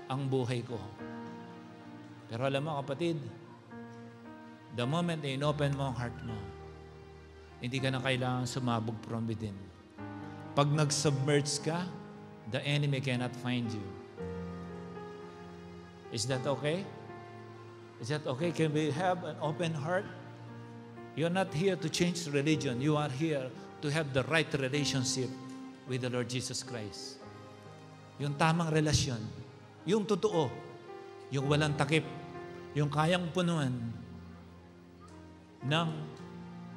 ang buhay ko. Pero alam mo kapatid, the moment na inopen mo ang heart mo, hindi ka na kailangan sumabog from within. Pag nag-submerge ka, the enemy cannot find you. Is that okay? Is that okay? Can we have an open heart? You're not here to change religion. You are here to have the right relationship with the Lord Jesus Christ. Yung tamang relasyon. Yung totoo. Yung walang takip. Yung kayang punuan ng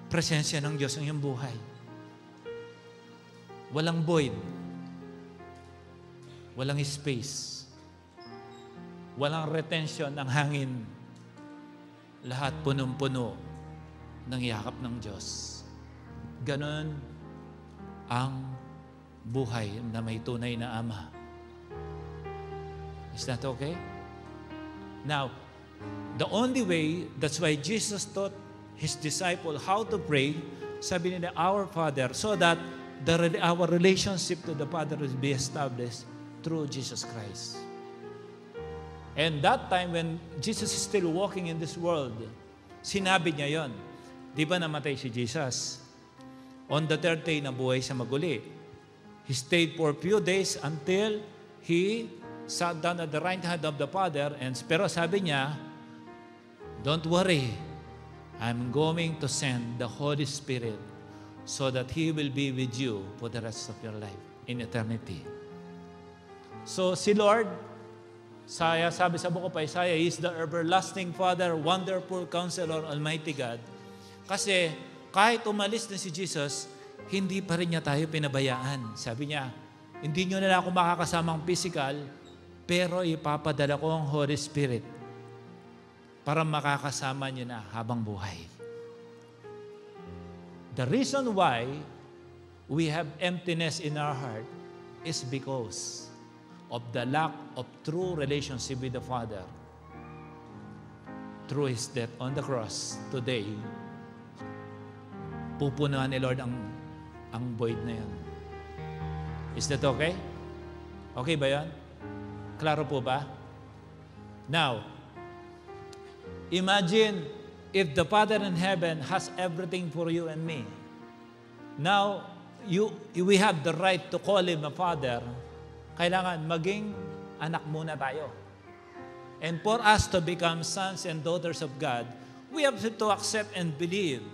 presensya ng Diyos ang iyong buhay. Walang void. Walang space. Walang retention ng hangin. Lahat punong-puno ng yakap ng Diyos. Ganon ang buhay na may tunay na Ama. Is that okay? Now, the only way, that's why Jesus taught His disciple how to pray, sabi nila, Our Father, so that our relationship to the Father will be established through Jesus Christ. And that time when Jesus is still walking in this world, sinabi niya yon. Di ba namatay si Jesus? On the third day, nabuhay siya maguli. He stayed for a few days until He sat down at the right hand of the Father. Pero sabi niya, don't worry, I'm going to send the Holy Spirit so that He will be with you for the rest of your life in eternity. So si Lord, sabi sa book of Isaiah, He is the everlasting Father, wonderful Counselor, Almighty God. Kasi kahit umalis na si Jesus, hindi pa rin niya tayo pinabayaan. Sabi niya, hindi niyo na ako makakasamang physical, pero ipapadala ko ang Holy Spirit para makakasama niyo na habang buhay. The reason why we have emptiness in our heart is because of the lack of true relationship with the Father. Through His death on the cross today, pupunuan ni Lord ang void na yan. Is that okay? Okay ba yan? Klaro po ba? Now, imagine if the Father in heaven has everything for you and me. Now, we have the right to call Him a Father. Kailangan maging anak muna tayo. And for us to become sons and daughters of God, we have to accept and believe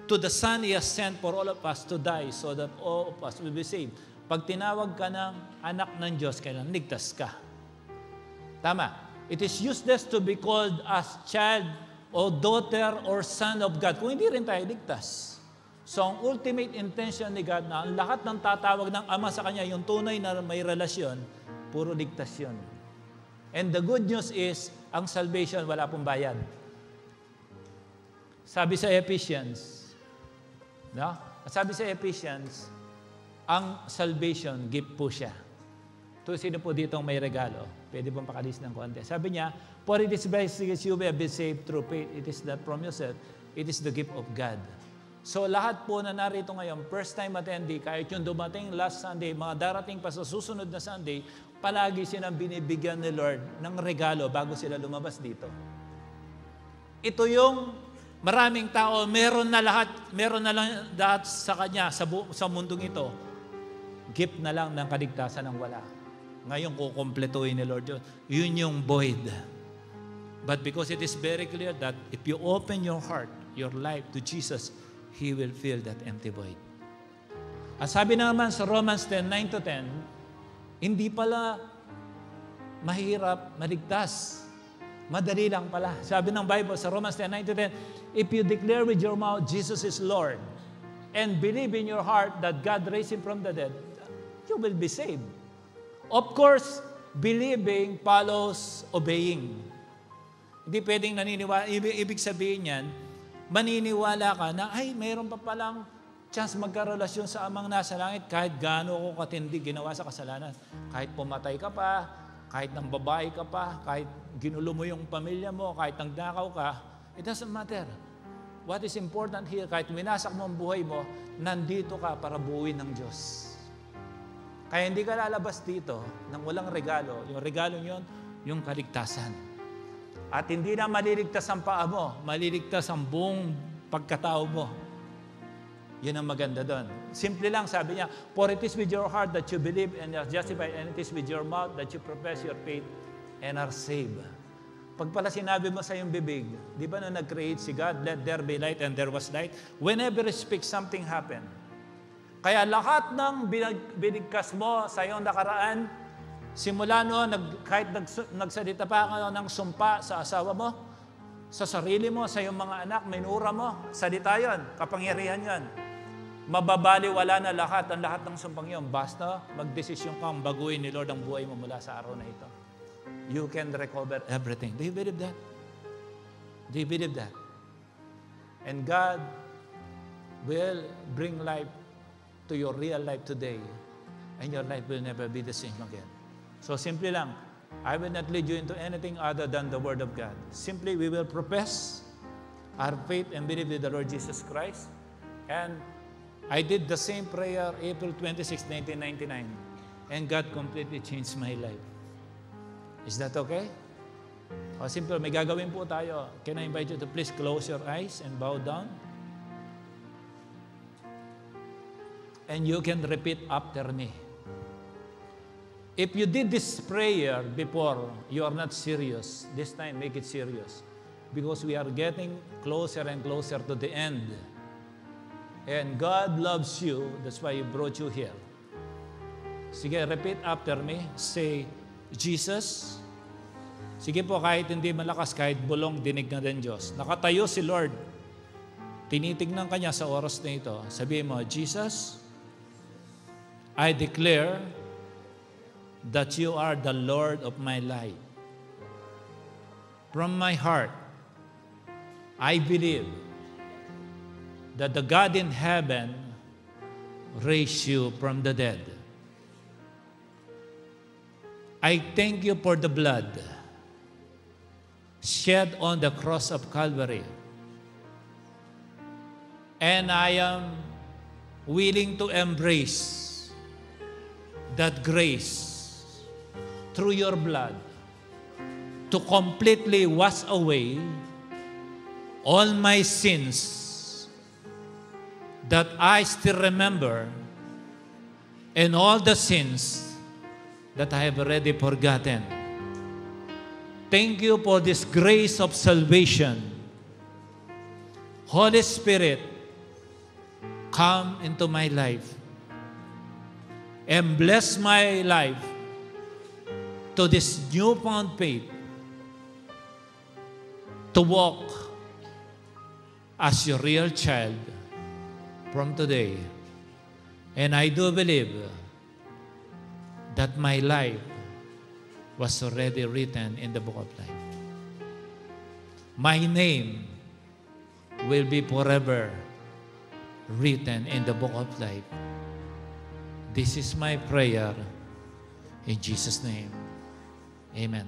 to the Son He has sent for all of us to die so that all of us will be saved. Pag tinawag ka ng anak ng Diyos, kailangan ligtas ka. Tama. It is useless to be called as child or daughter or son of God kung hindi rin tayo ligtas. So, ang ultimate intention ni God na ang lahat ng tatawag ng Ama sa Kanya, yung tunay na may relasyon, puro ligtas yun. And the good news is, ang salvation, wala pong bayad. Sabi sa Ephesians, no? Sabi sa Ephesians, ang salvation, gift po siya. To sino po dito may regalo? Pwede pong pakalis ng konti. Sabi niya, for it is by grace you have been saved through faith. It is not from yourself. It is the gift of God. So lahat po na narito ngayon, first time attendee, kahit yung dumating last Sunday, mga darating pa sa susunod na Sunday, palagi silang binibigyan ni Lord ng regalo bago sila lumabas dito. Ito yung maraming tao, meron na lang lahat sa Kanya, sa mundong ito. Gift na lang ng kaligtasan ng wala. Ngayon, kukumpletuhin ni Lord yun. Yun yung void. But because it is very clear that if you open your heart, your life to Jesus, He will fill that empty void. At sabi naman sa Romans 10:9-10, hindi pala mahirap maligtas. Madali lang pala. Sabi ng Bible sa Romans 10:9-10, if you declare with your mouth, Jesus is Lord, and believe in your heart that God raised Him from the dead, you will be saved. Of course, believing follows obeying. Hindi pwedeng naniniwala. Ibig sabihin yan, maniniwala ka na, ay, mayroon pa palang chance magkarelasyon sa amang nasa langit kahit gaano ako katindi ginawa sa kasalanan. Kahit pumatay ka pa, kahit nang babae ka pa, kahit ginulo mo yung pamilya mo, kahit nagnakaw ka, it doesn't matter. What is important here, kahit winasak mo ang buhay mo, nandito ka para buuin ng Diyos. Kaya hindi ka lalabas dito nang walang regalo. Yung regalo yun, yung kaligtasan. At hindi na maliligtas ang paa mo, maliligtas ang buong pagkatao mo. Yun ang maganda doon. Simple lang, sabi niya, for it is with your heart that you believe and are justified, and it is with your mouth that you profess your faith and are saved. Pag pala sinabi mo sa iyong bibig, di ba nung nag-create si God, let there be light and there was light, whenever you speak, something happen. Kaya lahat ng binigkas mo sa iyong nakaraan, simula noon, kahit nagsalita pa ka ng sumpa sa asawa mo, sa sarili mo, sa iyong mga anak, minura mo, salita yon, kapangyarihan yon. Mababaliwala na lahat ng sumpang yon. Basta magdesisyon kang baguhin ni Lord ang buhay mo mula sa araw na ito. You can recover everything. Do you believe that? Do you believe that? And God will bring life to your real life today, and your life will never be the same again. So simply lang, I will not lead you into anything other than the Word of God. Simply, we will profess our faith and believe in the Lord Jesus Christ. And I did the same prayer April 26, 1999. And God completely changed my life. Is that okay? O simple, may gagawin po tayo. Can I invite you to please close your eyes and bow down? And you can repeat after me. If you did this prayer before, you are not serious. This time, make it serious. Because we are getting closer and closer to the end. And God loves you. That's why He brought you here. Sige, repeat after me. Say, Jesus. Sige po, kahit hindi malakas, kahit bulong, dinig na din Diyos. Nakatayo si Lord. Tinitignan ka niya sa oras na ito. Sabihin mo, Jesus, I declare that you are the Lord of my life. From my heart, I believe that the God in heaven raised you from the dead. I thank you for the blood shed on the cross of Calvary. And I am willing to embrace that grace through your blood to completely wash away all my sins that I still remember and all the sins that I have already forgotten. Thank you for this grace of salvation. Holy Spirit, come into my life and bless my life to this newfound faith to walk as your real child from today. And I do believe that my life was already written in the book of life. My name will be forever written in the book of life. This is my prayer in Jesus' name. Amen.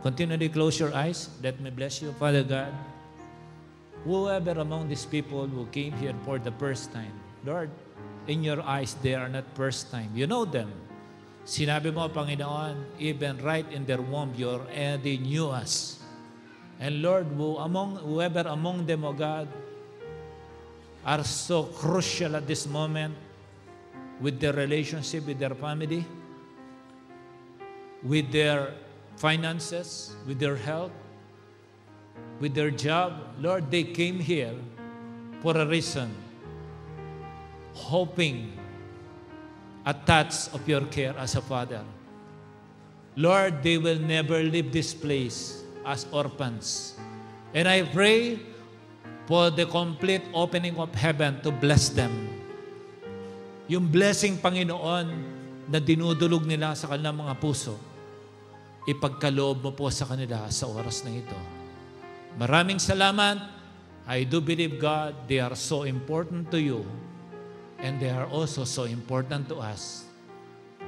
Continually close your eyes. Let me bless you, Father God. Whoever among these people who came here for the first time, Lord, in your eyes, they are not first time. You know them. Sinabi mo, Panginoon, even right in their womb, you already knew us. And Lord, whoever among them, O God, are so crucial at this moment with their relationship with their family, with their finances, with their health, with their job. Lord, they came here for a reason, hoping a touch of your care as a father. Lord, they will never leave this place as orphans. And I pray for the complete opening of heaven to bless them. Yung blessing, Panginoon, na dinudulog nila sa kanilang mga puso. ipagkaloob mo po sa kanila sa oras na ito. Maraming salamat. I do believe, God, they are so important to you and they are also so important to us.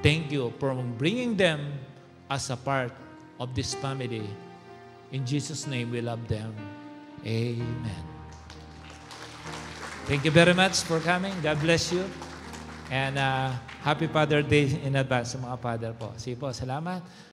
Thank you for bringing them as a part of this family. In Jesus' name, we love them. Amen. Thank you very much for coming. God bless you. And Happy Father Day in advance sa mga father po. Sige po, salamat.